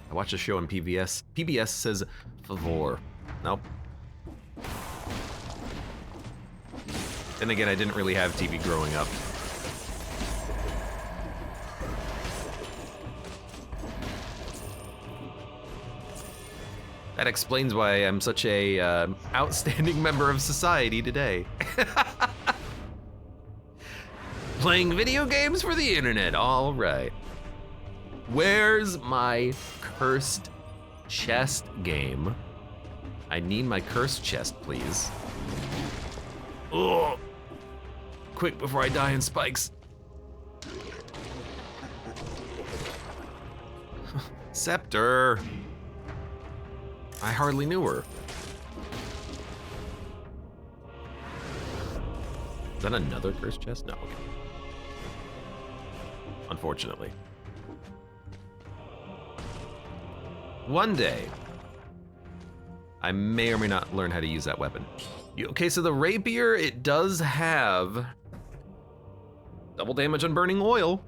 I watched a show on PBS. PBS says favor. Nope. Then again, I didn't really have TV growing up. That explains why I'm such a outstanding member of society today. Playing video games for the internet, all right. Where's my cursed chest game? I need my cursed chest, please. Oh, quick before I die in spikes. Scepter. I hardly knew her. Is that another cursed chest? No, okay. Unfortunately. One day, I may or may not learn how to use that weapon. Okay, so the rapier, it does have double damage on burning oil.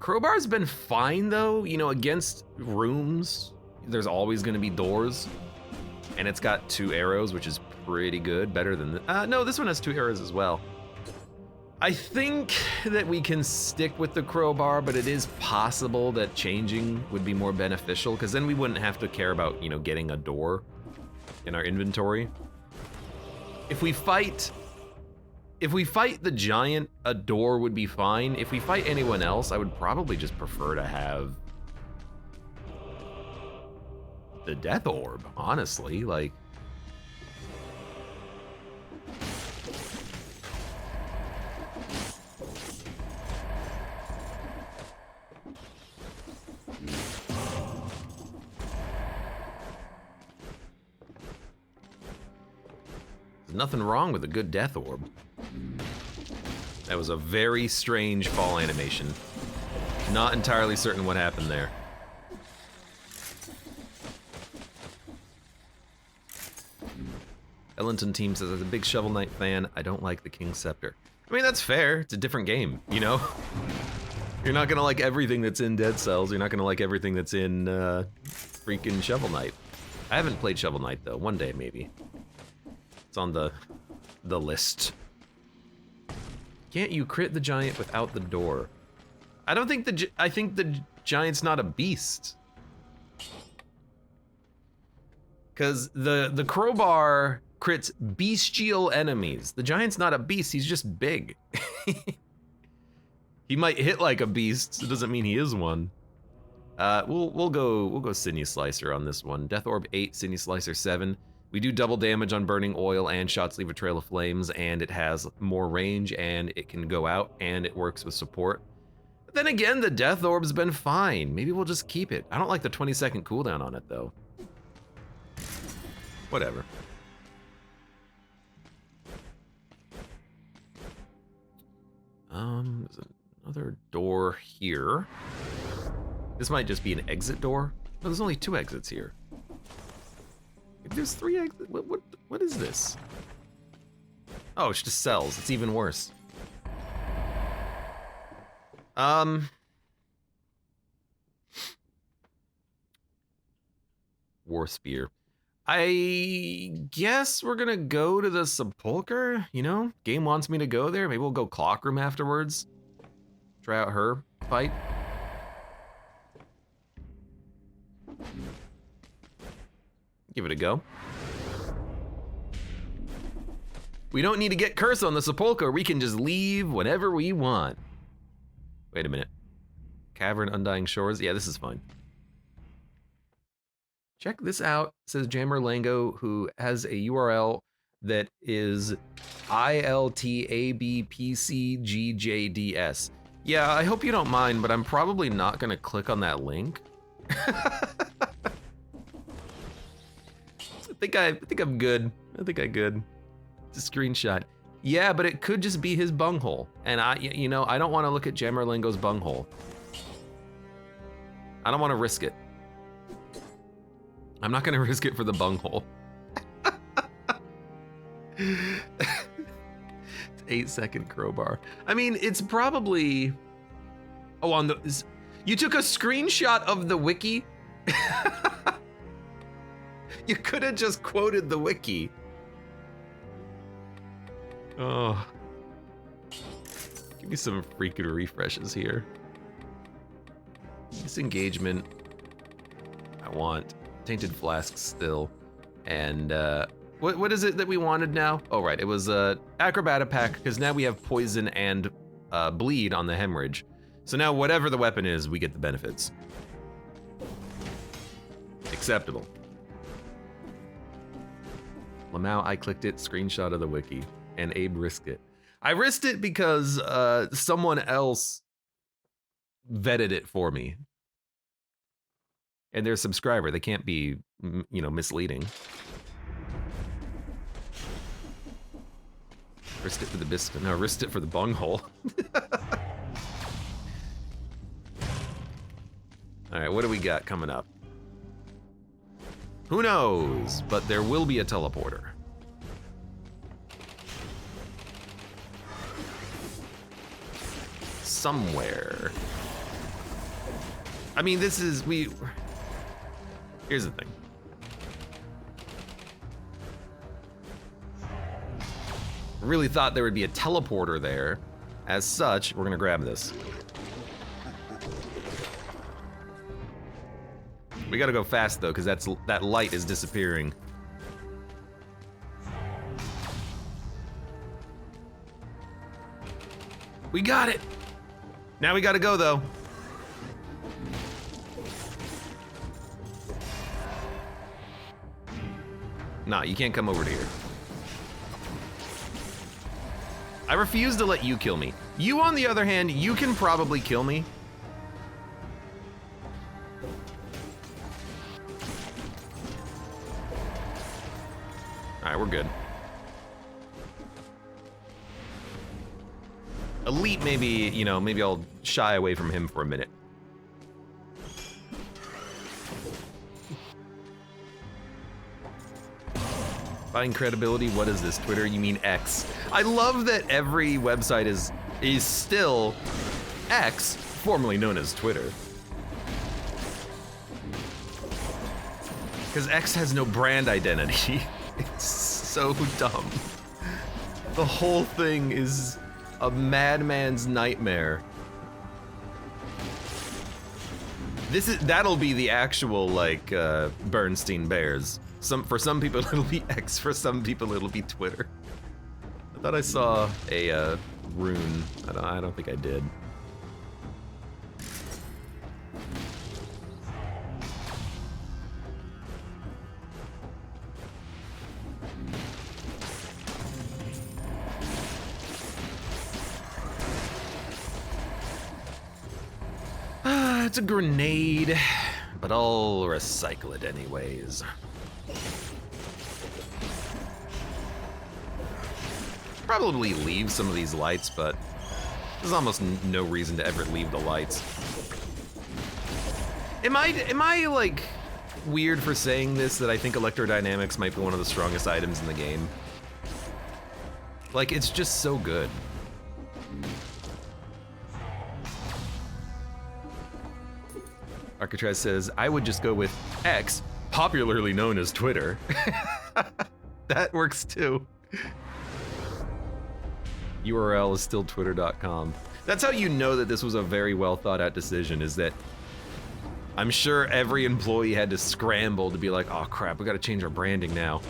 Crowbar's been fine though, you know, against rooms, there's always gonna be doors. And it's got 2 arrows, which is pretty good, better than no, this one has 2 arrows as well. I think that we can stick with the crowbar, but it is possible that changing would be more beneficial, because then we wouldn't have to care about, you know, getting a door in our inventory. If we fight the giant, a door would be fine. If we fight anyone else, I would probably just prefer to have the death orb, honestly, like. There's nothing wrong with a good death orb. That was a very strange fall animation. Not entirely certain what happened there. Ellington Team says, as a big Shovel Knight fan, I don't like the King's Scepter. I mean, that's fair. It's a different game, you know? You're not gonna like everything that's in Dead Cells. You're not gonna like everything that's in freaking Shovel Knight. I haven't played Shovel Knight though. One day maybe. It's on the list. Can't you crit the giant without the door? I don't think I think the giant's not a beast. Cause the crowbar crits bestial enemies. The giant's not a beast, he's just big. He might hit like a beast, it doesn't mean he is one. We'll go Sinew Slicer on this one. Death Orb 8, Sinew Slicer 7. We do double damage on burning oil, and shots leave a trail of flames, and it has more range, and it can go out, and it works with support. But then again, the Death Orb's been fine. Maybe we'll just keep it. I don't like the 20-second cooldown on it, though. Whatever. There's another door here. This might just be an exit door. No, there's only 2 exits here. If there's 3 exits, what is this? Oh, it's just cells. It's even worse. War Spear. I guess we're gonna go to the Sepulcher, you know? Game wants me to go there. Maybe we'll go Clock Room afterwards. Try out her fight. Give it a go. We don't need to get curse on the Sepulcher. We can just leave whenever we want. Wait a minute. Cavern, Undying Shores. Yeah, this is fine. Check this out, says Jammer Lango, who has a URL that is ILTABPCGJDS. Yeah, I hope you don't mind, but I'm probably not gonna click on that link. think I'm good. I think I'm good. It's a screenshot. Yeah, but it could just be his bunghole. And I don't want to look at Jammerlingo's bunghole. I don't want to risk it. I'm not gonna risk it for the bunghole. 8-second crowbar. I mean, it's probably, oh, on the, you took a screenshot of the wiki? You could have just quoted the wiki. Oh. Give me some freaking refreshes here. Disengagement. I want tainted flasks still. And what is it that we wanted now? Oh right, it was acrobat pack, because now we have poison and bleed on the hemorrhage. So now whatever the weapon is, we get the benefits. Acceptable. Lamau, I clicked it, screenshot of the wiki, and Abe risked it. I risked it because someone else vetted it for me. And they're a subscriber, they can't be, misleading. Risked it for the biscuit, no, risked it for the bunghole. All right, what do we got coming up? Who knows, but there will be a teleporter. Somewhere. I mean, here's the thing. Really thought there would be a teleporter there. As such, we're gonna grab this. We gotta go fast though, because that light is disappearing. We got it! Now we gotta go though. Nah, you can't come over to here. I refuse to let you kill me. You, on the other hand, you can probably kill me. All right, we're good. Elite, maybe, maybe I'll shy away from him for a minute. Buying credibility, what is this, Twitter? You mean X. I love that every website is still X, formerly known as Twitter. Because X has no brand identity. It's so dumb. The whole thing is a madman's nightmare. That'll be the actual, Bernstein Bears. For some people it'll be X, for some people it'll be Twitter. I thought I saw a rune. I don't think I did. It's a grenade, but I'll recycle it anyways. Probably leave some of these lights, but there's almost no reason to ever leave the lights. Am I like weird for saying this, that I think electrodynamics might be one of the strongest items in the game? Like, it's just so good. Architrez says, I would just go with X, popularly known as Twitter. That works too. URL is still twitter.com. That's how you know that this was a very well thought out decision, is that I'm sure every employee had to scramble to be like, oh crap, we gotta change our branding now.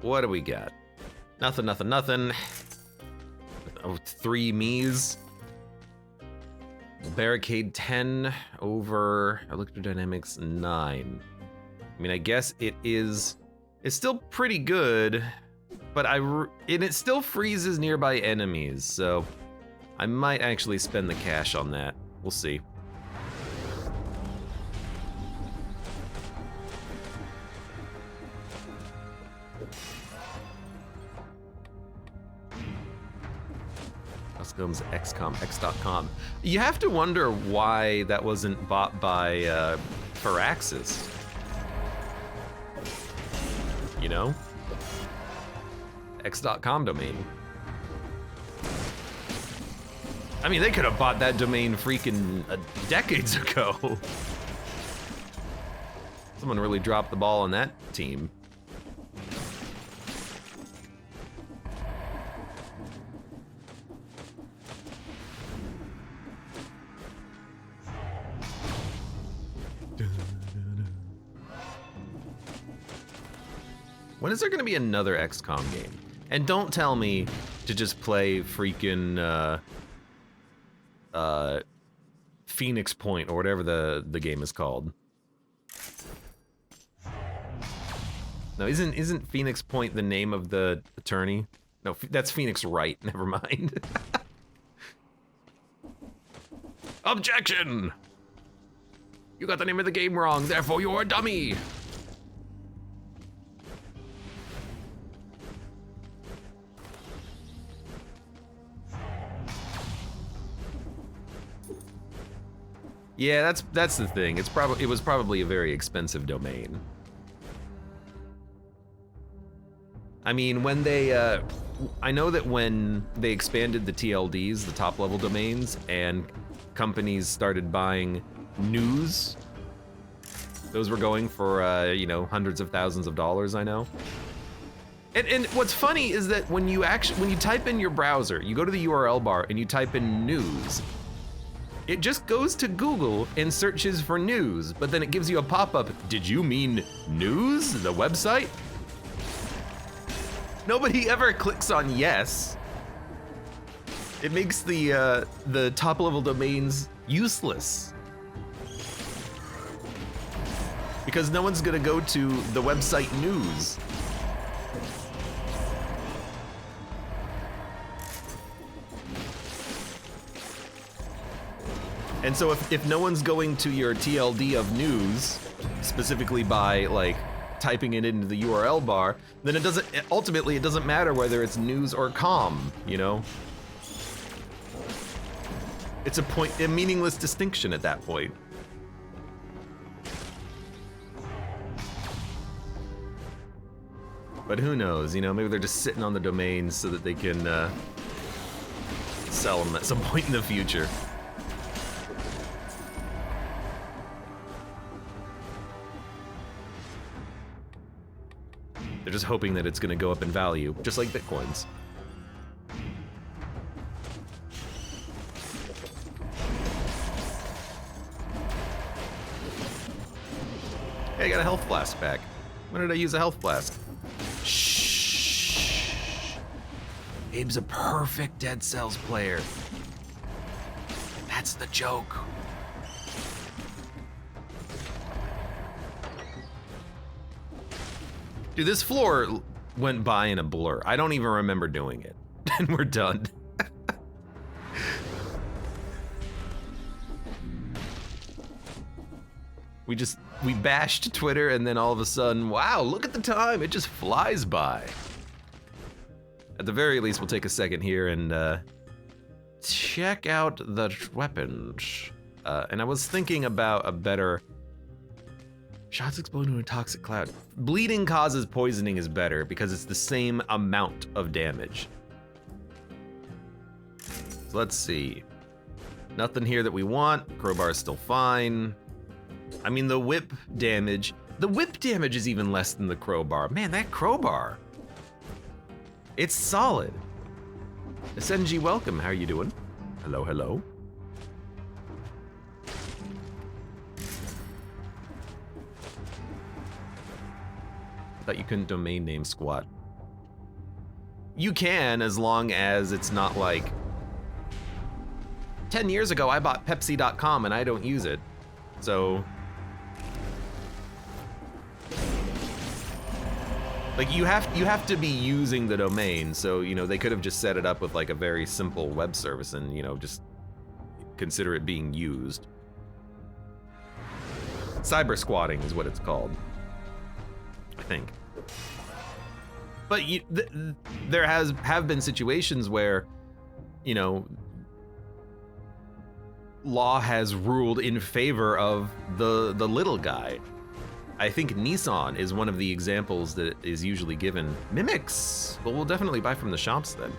What do we got? Nothing, nothing, nothing. Oh, 3 me's. Barricade 10 over electrodynamics 9. I mean, I guess it's still pretty good, but it still freezes nearby enemies, so I might actually spend the cash on that. We'll see. Comes x.com. You have to wonder why that wasn't bought by Firaxis. You know? X.com domain. I mean, they could have bought that domain freaking decades ago. Someone really dropped the ball on that team. When is there gonna be another XCOM game? And don't tell me to just play freaking Phoenix Point or whatever the game is called. No, isn't Phoenix Point the name of the attorney? No, that's Phoenix Wright. Never mind. Objection! You got the name of the game wrong, therefore you're a dummy. Yeah, that's the thing. It was probably a very expensive domain. I mean, when they I know that when they expanded the TLDs, the top level domains, and companies started buying news, those were going for you know, hundreds of thousands of dollars, I know. And what's funny is that when you type in your browser, you go to the URL bar and you type in news, it just goes to Google and searches for news, but then it gives you a pop-up. Did you mean news, the website? Nobody ever clicks on yes. It makes the top-level domains useless. Because no one's gonna go to the website news. And so if no one's going to your TLD of news, specifically by like typing it into the URL bar, then ultimately it doesn't matter whether it's news or com, you know? It's a meaningless distinction at that point. But who knows, you know, maybe they're just sitting on the domains so that they can sell them at some point in the future. They're just hoping that it's gonna go up in value, just like Bitcoins. Hey, I got a health flask back. When did I use a health flask? Shh. Abe's a perfect Dead Cells player. That's the joke. Dude, this floor went by in a blur. I don't even remember doing it. And we're done. We bashed Twitter and then all of a sudden, wow, look at the time. It just flies by. At the very least, we'll take a second here and check out the weapons. And I was thinking about a better... Shots explode into a toxic cloud. Bleeding causes poisoning is better because it's the same amount of damage. So let's see. Nothing here that we want. Crowbar is still fine. I mean, the whip damage is even less than the crowbar. Man, that crowbar. It's solid. SNG, welcome. How are you doing? Hello, hello. Thought you couldn't domain name squat. You can, as long as it's not like 10 years ago I bought Pepsi.com and I don't use it. So like you have to be using the domain, so you know they could have just set it up with like a very simple web service and you know just consider it being used. Cyber squatting is what it's called, I think. But there have been situations where, you know, law has ruled in favor of the little guy. I think Nissan is one of the examples that is usually given. Mimics, well, we'll definitely buy from the shops then.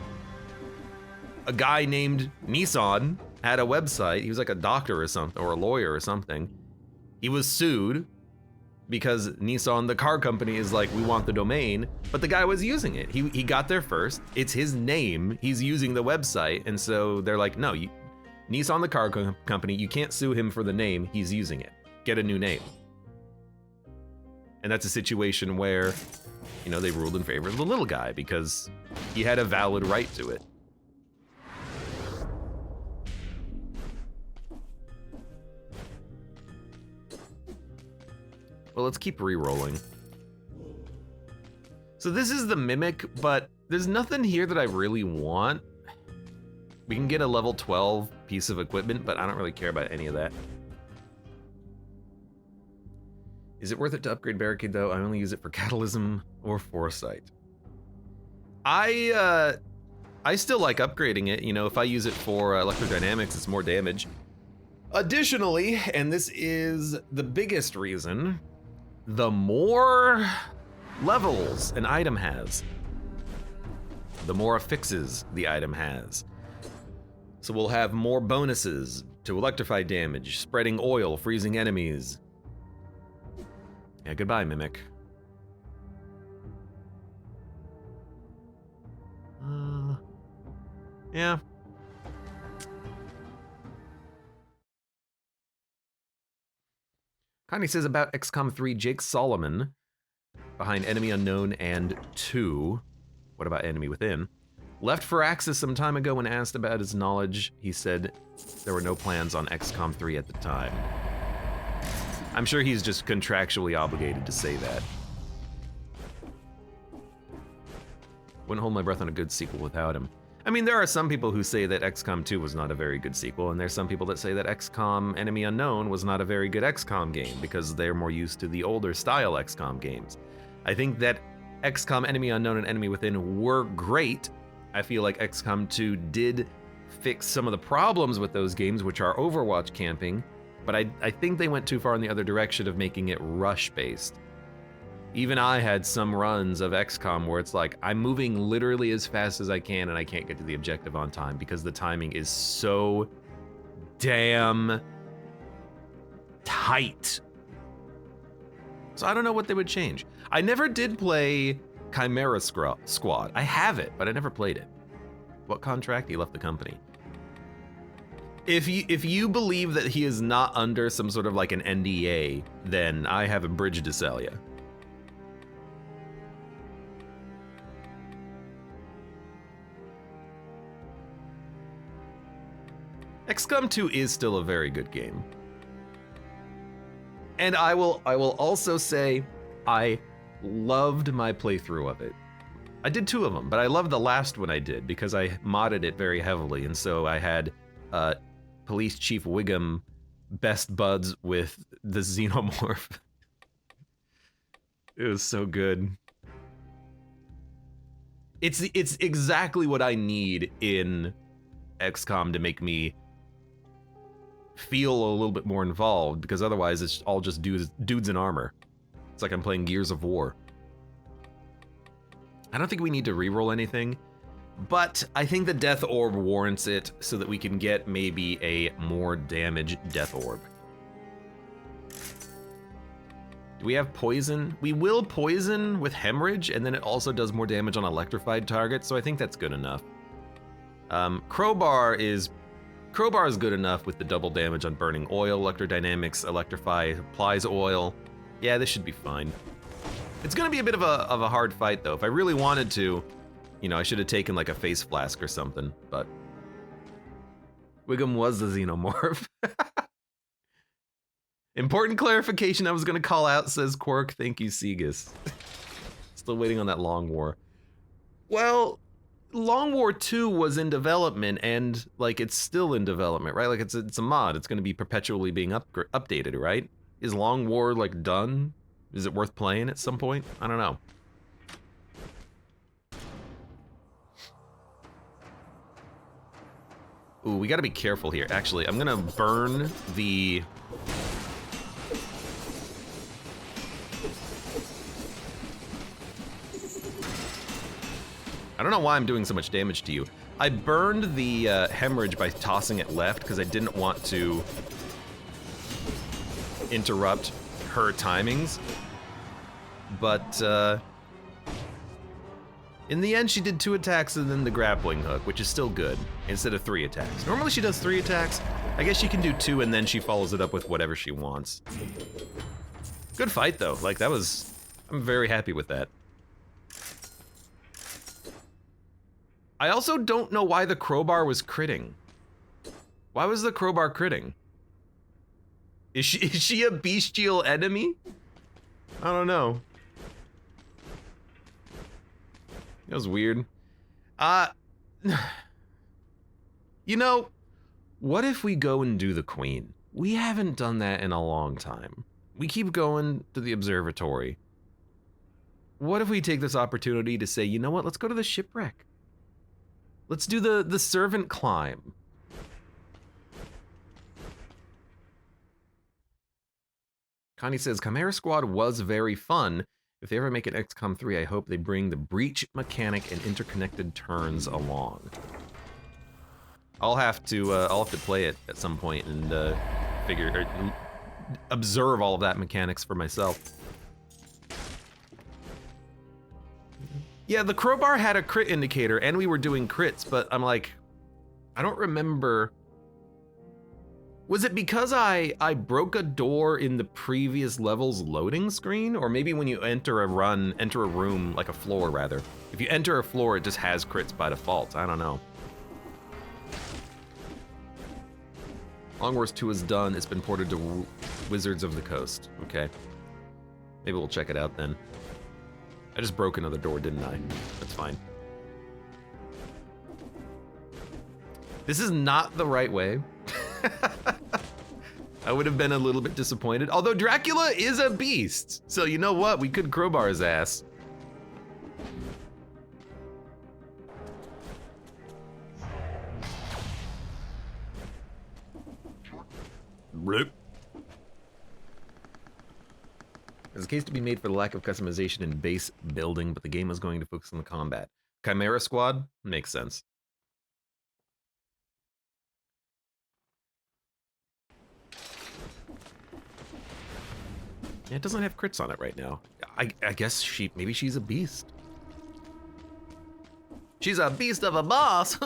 A guy named Nissan had a website. He was like a doctor or something, or a lawyer or something. He was sued because Nissan, the car company, is like, we want the domain, but the guy was using it. He got there first. It's his name. He's using the website, and so they're like, no, Nissan, the car company, you can't sue him for the name. He's using it. Get a new name. And that's a situation where, you know, they ruled in favor of the little guy because he had a valid right to it. Well, let's keep re-rolling. So this is the Mimic, but there's nothing here that I really want. We can get a level 12 piece of equipment, but I don't really care about any of that. Is it worth it to upgrade Barricade though? I only use it for Catalysm or Foresight. I still like upgrading it. You know, if I use it for electrodynamics, it's more damage. Additionally, and this is the biggest reason, the more levels an item has, the more affixes the item has. So we'll have more bonuses to electrify damage, spreading oil, freezing enemies. Yeah, goodbye, Mimic. Yeah. Connie says about XCOM 3, Jake Solomon, behind Enemy Unknown and 2. What about Enemy Within? Left for Axis some time ago. When asked about his knowledge, he said there were no plans on XCOM 3 at the time. I'm sure he's just contractually obligated to say that. Wouldn't hold my breath on a good sequel without him. I mean, there are some people who say that XCOM 2 was not a very good sequel, and there's some people that say that XCOM Enemy Unknown was not a very good XCOM game because they're more used to the older style XCOM games. I think that XCOM Enemy Unknown and Enemy Within were great. I feel like XCOM 2 did fix some of the problems with those games, which are Overwatch camping, but I think they went too far in the other direction of making it rush-based. Even I had some runs of XCOM where it's like, I'm moving literally as fast as I can and I can't get to the objective on time because the timing is so damn tight. So I don't know what they would change. I never did play Chimera Squad. I have it, but I never played it. What contract? He left the company. If you believe that he is not under some sort of like an NDA, then I have a bridge to sell you. XCOM 2 is still a very good game. And I will also say I loved my playthrough of it. I did 2 of them, but I loved the last one I did because I modded it very heavily, and so I had Police Chief Wiggum best buds with the Xenomorph. It was so good. It's exactly what I need in XCOM to make me feel a little bit more involved, because otherwise it's all just dudes in armor. It's like I'm playing Gears of War. I don't think we need to reroll anything, but I think the Death Orb warrants it so that we can get maybe a more damage Death Orb. Do we have poison? We will poison with hemorrhage, and then it also does more damage on electrified targets, so I think that's good enough. Crowbar is good enough with the double damage on burning oil, electrodynamics, electrify, applies oil. Yeah, this should be fine. It's gonna be a bit of a hard fight though. If I really wanted to, you know, I should have taken like a face flask or something, but Wiggum was the Xenomorph. Important clarification I was gonna call out, says Quark. Thank you, Segus. Still waiting on that long war. Well, Long War 2 was in development, and like it's still in development, right? Like it's a mod. It's going to be perpetually being updated, right? Is Long War like done? Is it worth playing at some point? I don't know. Ooh, we got to be careful here. Actually, I'm gonna burn the. I don't know why I'm doing so much damage to you. I burned the hemorrhage by tossing it left because I didn't want to interrupt her timings. But in the end, she did 2 attacks and then the grappling hook, which is still good, instead of 3 attacks. Normally she does 3 attacks. I guess she can do 2 and then she follows it up with whatever she wants. Good fight though, like that was, I'm very happy with that. I also don't know why the crowbar was critting. Why was the crowbar critting? Is she a bestial enemy? I don't know. That was weird. You know, what if we go and do the queen? We haven't done that in a long time. We keep going to the observatory. What if we take this opportunity to say, you know what, let's go to the shipwreck. Let's do the servant climb. Connie says, Chimera Squad was very fun. If they ever make an XCOM 3, I hope they bring the breach mechanic and interconnected turns along. I'll have to play it at some point and observe all of that mechanics for myself. Yeah, the crowbar had a crit indicator and we were doing crits, but I'm like, I don't remember. Was it because I broke a door in the previous level's loading screen? Or maybe when you enter a room, like a floor rather. If you enter a floor, it just has crits by default. I don't know. Long Wars 2 is done. It's been ported to Wizards of the Coast. Okay. Maybe we'll check it out then. I just broke another door, didn't I? That's fine. This is not the right way. I would have been a little bit disappointed. Although Dracula is a beast. So you know what? We could crowbar his ass. Rip. There's a case to be made for the lack of customization in base building, but the game is going to focus on the combat. Chimera Squad? Makes sense. Yeah, it doesn't have crits on it right now. I guess maybe she's a beast. She's a beast of a boss!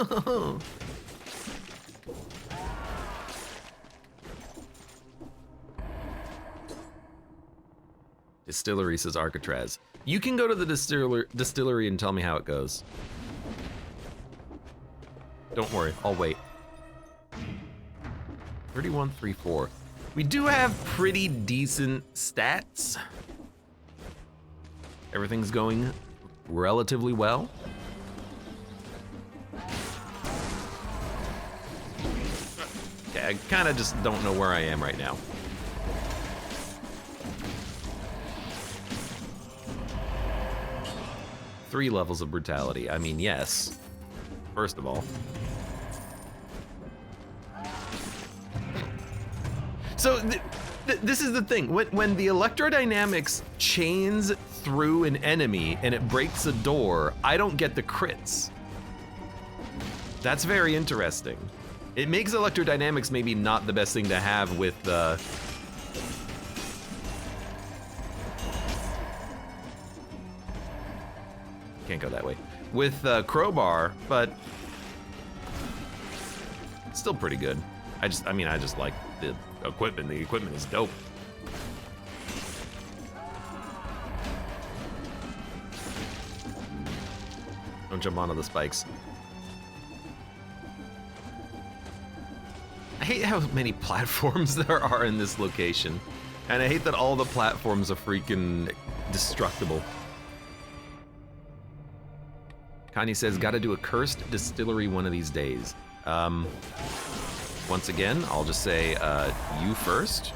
Distillery, says Arcatraz. You can go to the distillery and tell me how it goes. Don't worry, I'll wait. 3134. We do have pretty decent stats. Everything's going relatively well. Okay, I kind of just don't know where I am right now. Three levels of brutality. I mean, yes. First of all. So this is the thing. When the electrodynamics chains through an enemy and it breaks a door, I don't get the crits. That's very interesting. It makes electrodynamics maybe not the best thing to have with can't go that way. With crowbar, but it's still pretty good. I just like the equipment. The equipment is dope. Don't jump onto the spikes. I hate how many platforms there are in this location. And I hate that all the platforms are freaking destructible. Kanye says, gotta do a cursed distillery one of these days. Once again, I'll just say, you first.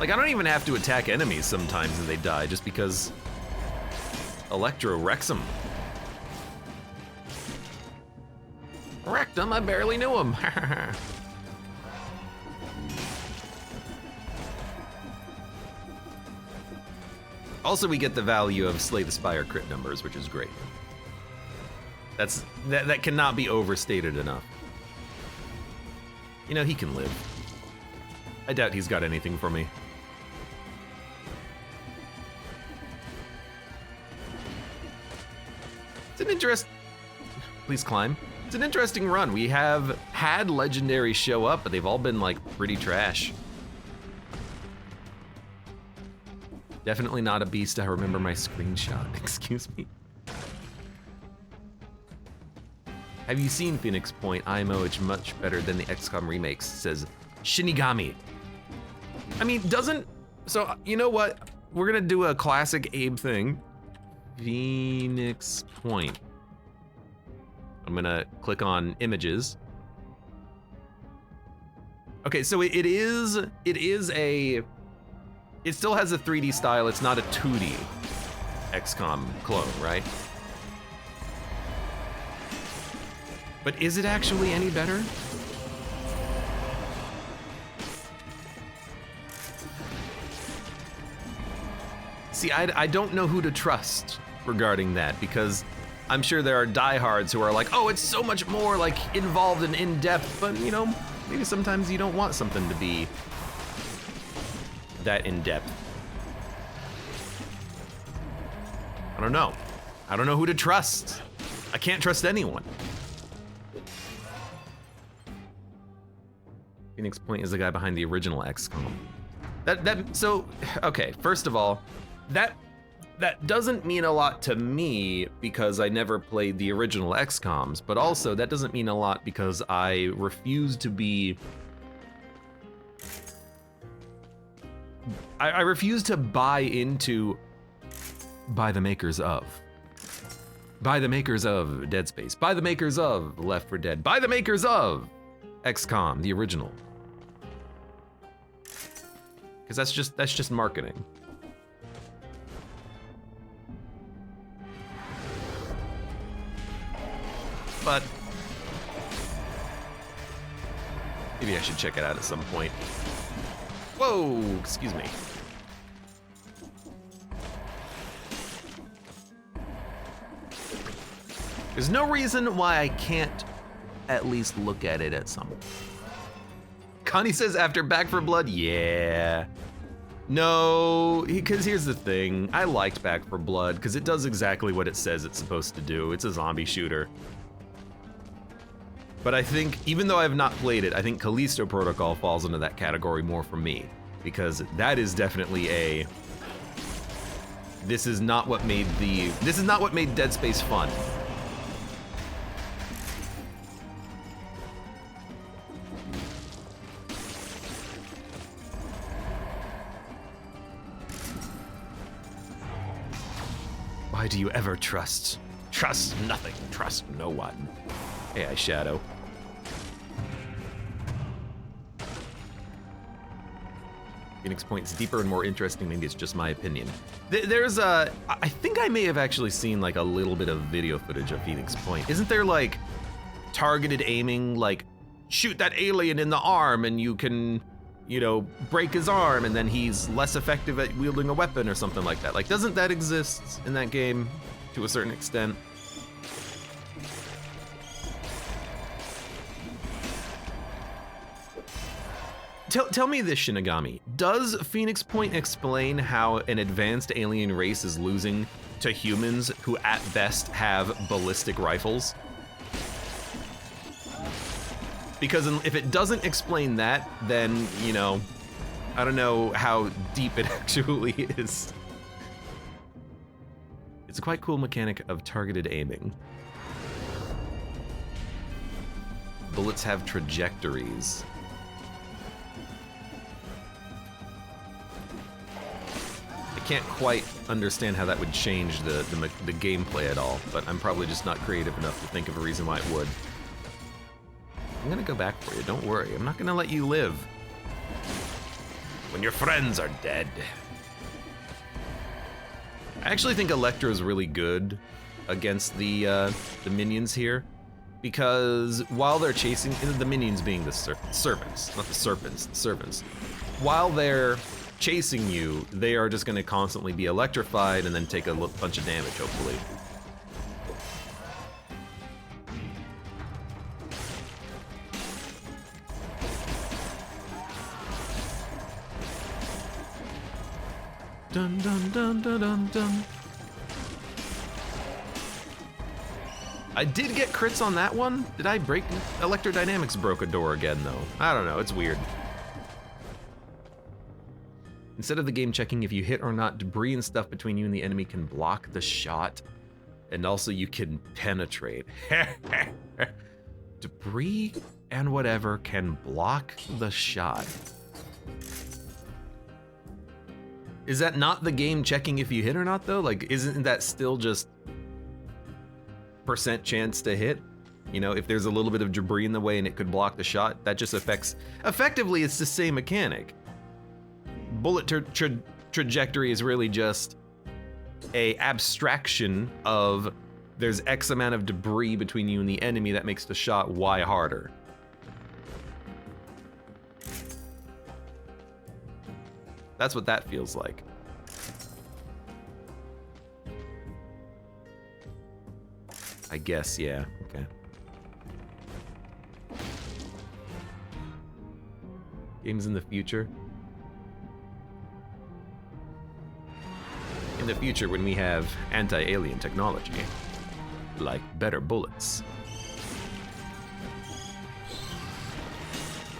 Like, I don't even have to attack enemies sometimes and they die, just because Electro wrecks them. Wrecked him, I barely knew him. Also, we get the value of Slay the Spire crit numbers, which is great. That cannot be overstated enough. You know, he can live. I doubt he's got anything for me. It's an Please climb. It's an interesting run. We have had legendaries show up, but they've all been like pretty trash. Definitely not a beast. I remember my screenshot. Excuse me. Have you seen Phoenix Point? IMO, it's much better than the XCOM remakes, says Shinigami. I mean, so you know what? We're gonna do a classic Abe thing. Phoenix Point. I'm gonna click on images. Okay, so it still has a 3D style. It's not a 2D XCOM clone, right? But is it actually any better? See, I don't know who to trust regarding that, because I'm sure there are diehards who are like, oh, it's so much more like involved and in-depth, but you know, maybe sometimes you don't want something to be that in-depth. I don't know. I don't know who to trust. I can't trust anyone. Phoenix Point is the guy behind the original XCOM. So, okay, first of all, that doesn't mean a lot to me because I never played the original XCOMs, but also that doesn't mean a lot because I refuse to be... I refuse to buy into... by the makers of. By the makers of Dead Space. By the makers of Left 4 Dead. By the makers of XCOM, the original. Because that's just marketing. But maybe I should check it out at some point. Whoa, excuse me. There's no reason why I can't at least look at it at some point. Connie says after Back 4 Blood, yeah. No, because here's the thing. I liked Back 4 Blood because it does exactly what it says it's supposed to do. It's a zombie shooter. But I think, even though I have not played it, I think Callisto Protocol falls into that category more for me, because that is definitely this is not what made Dead Space fun. Why do you ever trust? Trust nothing, trust no one. Hey, Shadow. Phoenix Point's deeper and more interesting, maybe it's just my opinion. I think I may have actually seen like a little bit of video footage of Phoenix Point. Isn't there like targeted aiming, like shoot that alien in the arm and you can, you know, break his arm and then he's less effective at wielding a weapon or something like that? Like, doesn't that exist in that game to a certain extent? Tell me this, Shinigami. Does Phoenix Point explain how an advanced alien race is losing to humans who at best have ballistic rifles? Because if it doesn't explain that, then, you know, I don't know how deep it actually is. It's a quite cool mechanic of targeted aiming. bullets have trajectories. I can't quite understand how that would change the gameplay at all, but I'm probably just not creative enough to think of a reason why it would. I'm gonna go back for you, don't worry. I'm not gonna let you live when your friends are dead. I actually think Electro's really good against the minions here, because while they're chasing, the minions being the servants, not the serpents, the servants. While they're chasing you, they are just gonna constantly be electrified and then take a bunch of damage, hopefully. Dun dun dun dun dun dun. I did get crits on that one. Did I break? Electrodynamics broke a door again, though. I don't know, it's weird. Instead of the game checking if you hit or not, debris and stuff between you and the enemy can block the shot. And also you can penetrate. Debris and whatever can block the shot. Is that not the game checking if you hit or not, though? Like, isn't that still just % chance to hit? You know, if there's a little bit of debris in the way and it could block the shot, that just affects... Effectively, it's the same mechanic. Bullet trajectory is really just a abstraction of there's X amount of debris between you and the enemy that makes the shot Y harder. That's what that feels like. I guess, yeah, okay. Games in the future. In the future, when we have anti-alien technology, like better bullets.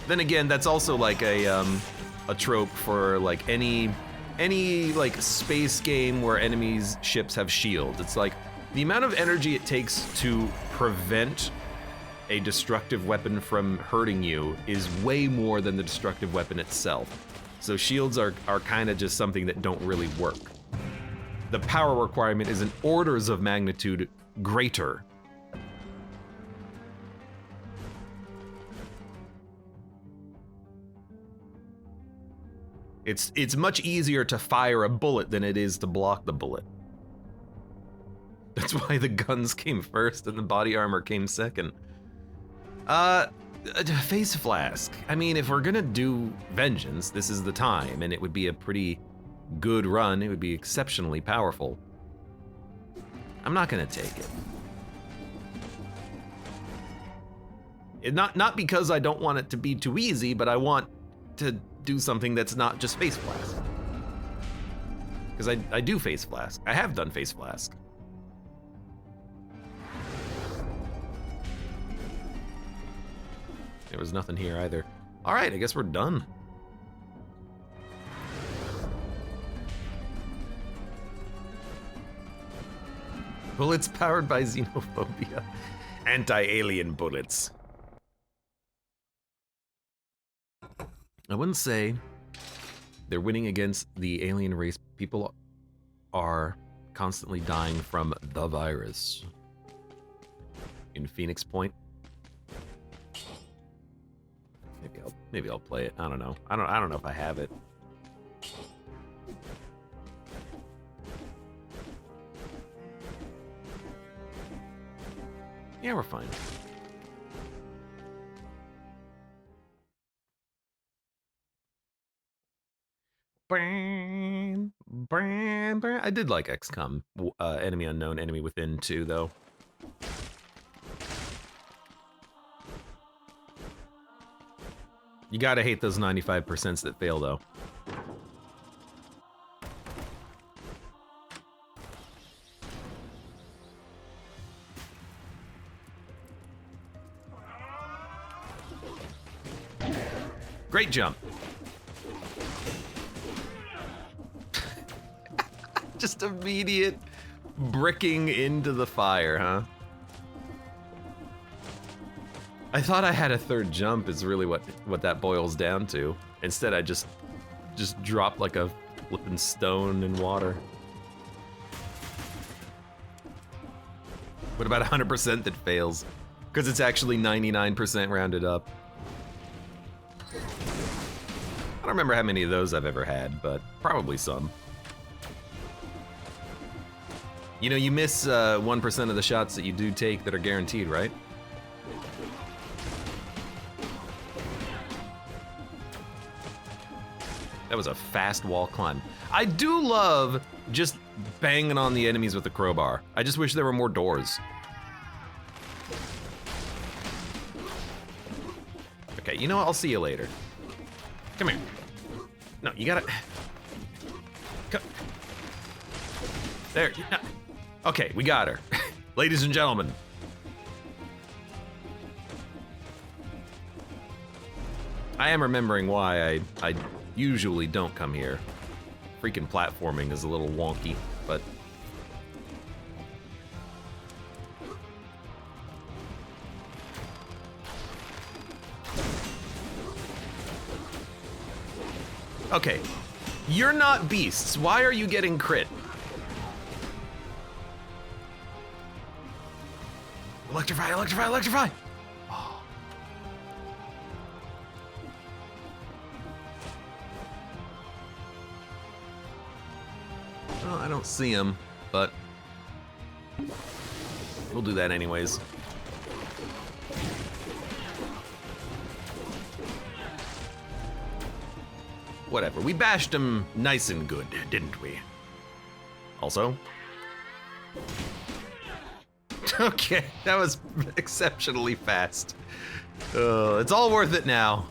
Then again, that's also like a trope for like any like space game where enemies' ships have shields. It's like the amount of energy it takes to prevent a destructive weapon from hurting you is way more than the destructive weapon itself. So shields are kind of just something that don't really work. The power requirement is in orders of magnitude greater. It's much easier to fire a bullet than it is to block the bullet. That's why the guns came first and the body armor came second. Face flask. I mean, if we're gonna do vengeance, this is the time, and it would be a pretty good run. It would be exceptionally powerful. I'm not gonna take it. Not because I don't want it to be too easy, but I want to do something that's not just face flask. Because I do face flask. I have done face flask. There was nothing here either. All right, I guess we're done. Bullets powered by xenophobia. Anti-alien bullets. I wouldn't say they're winning against the alien race. People are constantly dying from the virus. In Phoenix Point. Maybe I'll play it. I don't know. I don't know if I have it. Yeah, we're fine. I did like XCOM, Enemy Unknown, Enemy Within 2, though. You gotta hate those 95% that fail, though. Great jump. Just immediate bricking into the fire, huh? I thought I had a third jump is really what that boils down to. Instead, I just dropped like a flipping stone in water. What about 100% that fails? Because it's actually 99% rounded up. I don't remember how many of those I've ever had, but probably some. You know, you miss 1% of the shots that you do take that are guaranteed, right? That was a fast wall climb. I do love just banging on the enemies with the crowbar. I just wish there were more doors. Okay, you know what? I'll see you later. Come here. No, you gotta... Come. There. No. Okay, we got her. Ladies and gentlemen. I am remembering why I usually don't come here. Freaking platforming is a little wonky, but... Okay, you're not beasts. Why are you getting crit? Electrify, electrify, electrify! Oh. Well, I don't see him, but we'll do that anyways. Whatever, we bashed him nice and good, didn't we? Also? Okay, that was exceptionally fast. It's all worth it now.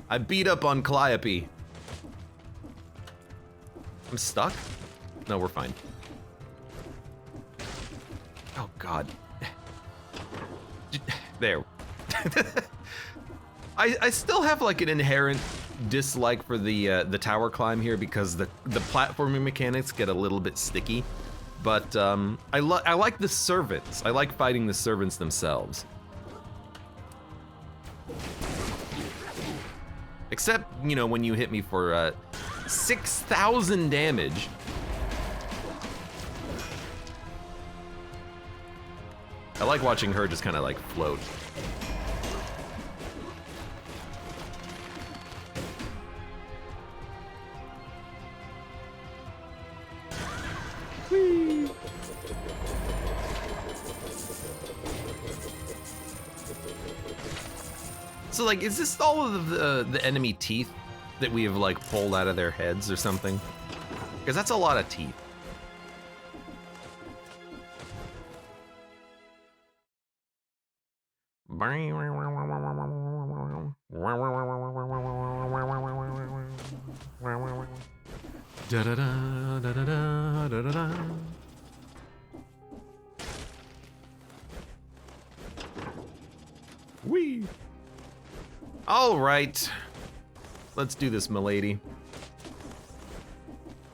I beat up on Calliope. I'm stuck? No, we're fine. Oh God. There. I still have like an inherent dislike for the tower climb here because the platforming mechanics get a little bit sticky. But I like the servants. I like fighting the servants themselves. Except, you know, when you hit me for 6,000 damage. I like watching her just kind of like float. Whee! So like, is this all of the enemy teeth that we have like pulled out of their heads or something? Because that's a lot of teeth. Da da da da da da da da. Whee! All right, let's do this, milady.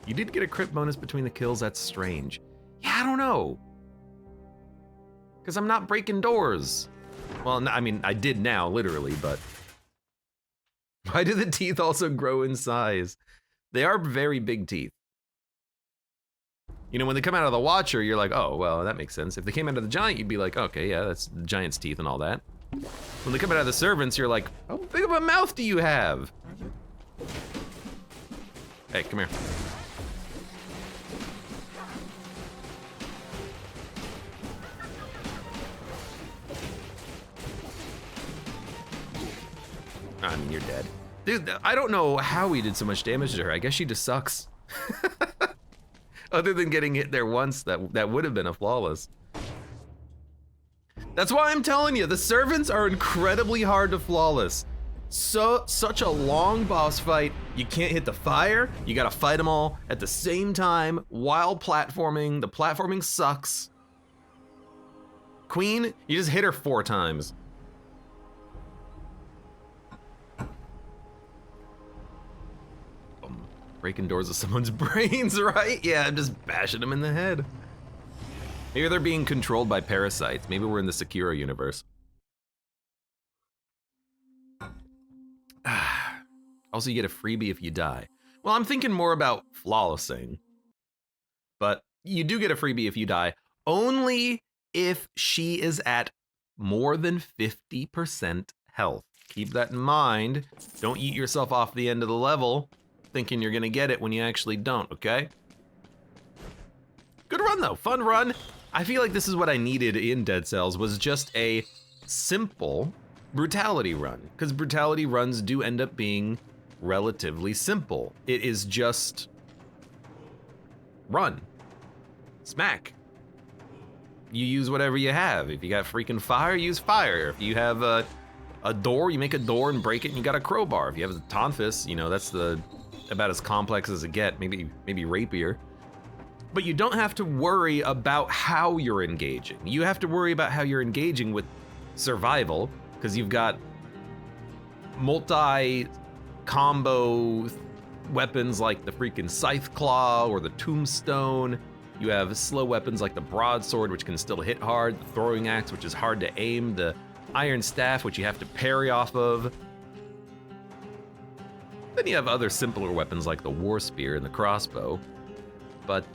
You did get a crit bonus between the kills. That's strange. Yeah, I don't know. Because I'm not breaking doors. Well, no, I mean, I did now, literally, but... Why do the teeth also grow in size? They are very big teeth. You know, when they come out of the Watcher, you're like, oh, well, that makes sense. If they came out of the Giant, you'd be like, okay, yeah, that's the Giant's teeth and all that. When they come out of the Servants, you're like, how big of a mouth do you have? Hey, come here. I mean, you're dead. Dude, I don't know how we did so much damage to her. I guess she just sucks. Other than getting hit there once, that would have been a flawless. That's why I'm telling you, the Servants are incredibly hard to flawless. Such a long boss fight. You can't hit the fire. You gotta fight them all at the same time while platforming. The platforming sucks. Queen, you just hit her 4 times. Breaking doors of someone's brains, right? Yeah, I'm just bashing them in the head. Maybe they're being controlled by parasites. Maybe we're in the Sekiro universe. Also, you get a freebie if you die. Well, I'm thinking more about flawlessing. But you do get a freebie if you die, only if she is at more than 50% health. Keep that in mind. Don't eat yourself off the end of the level thinking you're gonna get it when you actually don't, okay? Good run though, fun run. I feel like this is what I needed in Dead Cells, was just a simple brutality run, because brutality runs do end up being relatively simple. It is just run, smack. You use whatever you have. If you got freaking fire, use fire. If you have a door, you make a door and break it and you got a crowbar. If you have the tonfus, you know, that's about as complex as it get, maybe rapier. But you don't have to worry about how you're engaging. You have to worry about how you're engaging with survival, because you've got multi-combo weapons like the freaking scythe claw or the tombstone. You have slow weapons like the broadsword, which can still hit hard, the throwing axe, which is hard to aim, the iron staff, which you have to parry off of. Then you have other simpler weapons like the war spear and the crossbow. But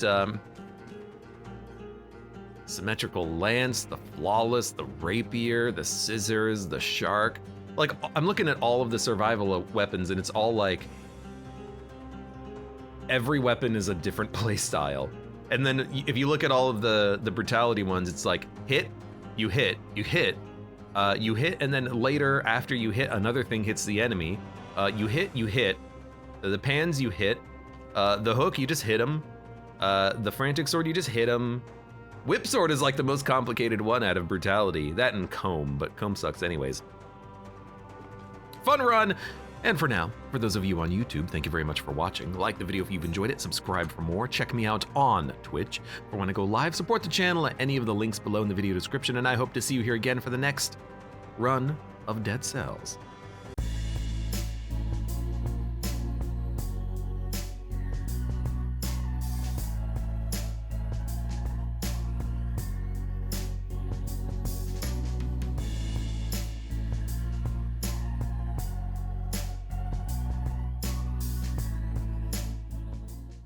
symmetrical lance, the flawless, the rapier, the scissors, the shark. Like, I'm looking at all of the survival weapons and it's all like, every weapon is a different play style. And then if you look at all of the brutality ones, it's like hit, you hit, you hit, you hit, and then later after you hit, another thing hits the enemy. You hit, the pans you hit, the hook, you just hit them. The frantic sword, you just hit them. Whip sword is like the most complicated one out of brutality. That and comb, but comb sucks anyways. Fun run! And for now, for those of you on YouTube, thank you very much for watching. Like the video if you've enjoyed it, subscribe for more, check me out on Twitch for when I go live, support the channel at any of the links below in the video description, and I hope to see you here again for the next run of Dead Cells.